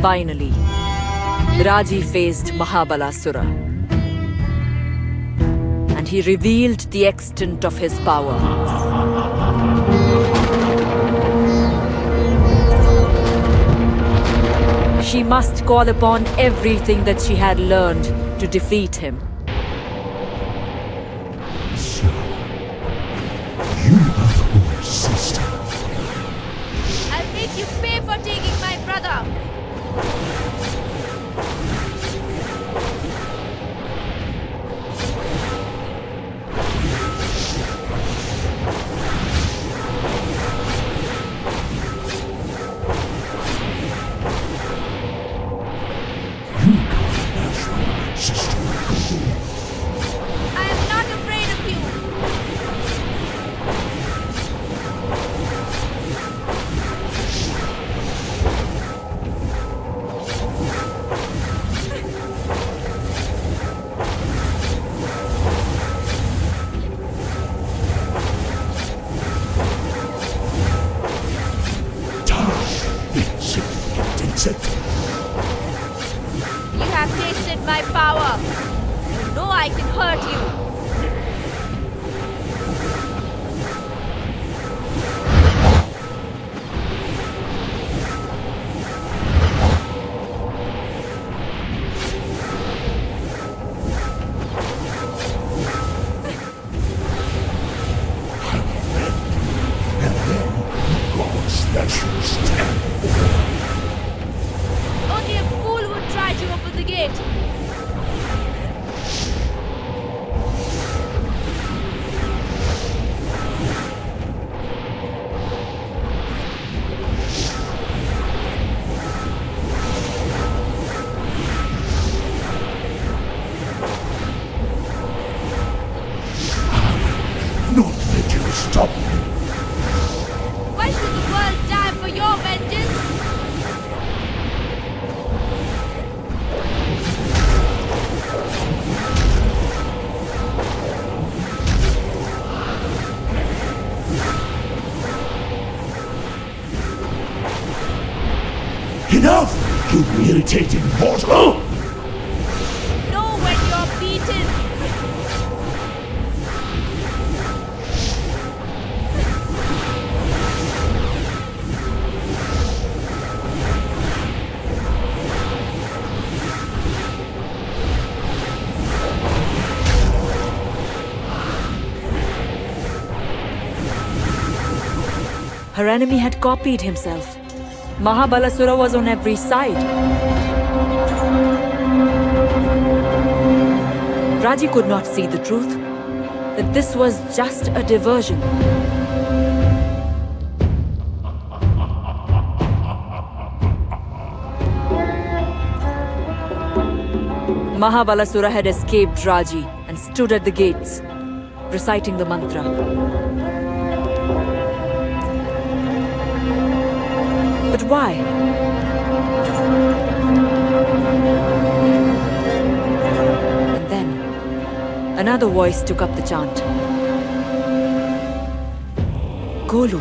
Finally, Raji faced Mahabalasura, and he revealed the extent of his power. She must call upon everything that she had learned to defeat him. So, you are the boy's sister. I'll make you pay for taking my brother. You can't match my sister. I am not afraid of you. You have tasted my power. You know I can hurt you. Only a fool would try to open the gate. Not let you stop me. Why should the world die for your vengeance? Enough, you irritating mortal! Know when you're beaten. Her enemy had copied himself. Mahabalasura was on every side. Raji could not see the truth, that this was just a diversion. Mahabalasura had escaped Raji and stood at the gates, reciting the mantra. But why? And then, another voice took up the chant. Golu.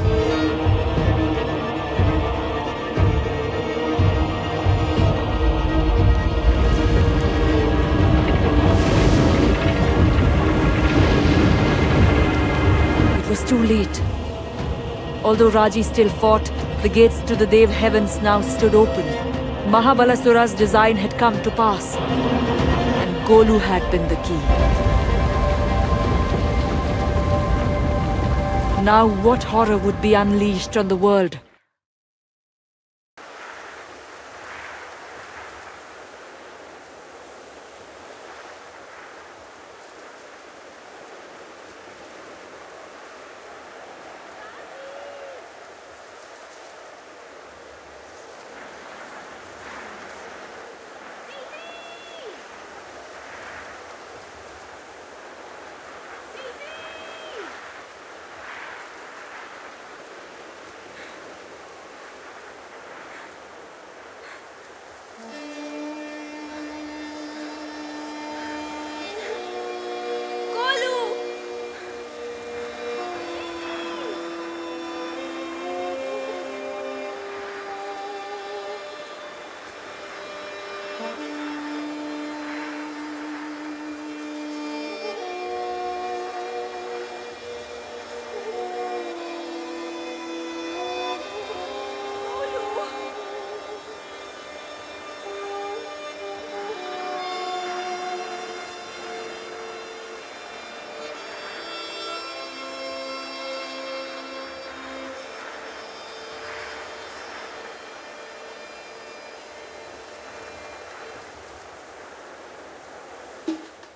It was too late. Although Raji still fought, the gates to the Dev heavens now stood open. Mahabalasura's design had come to pass, and Golu had been the key. Now what horror would be unleashed on the world?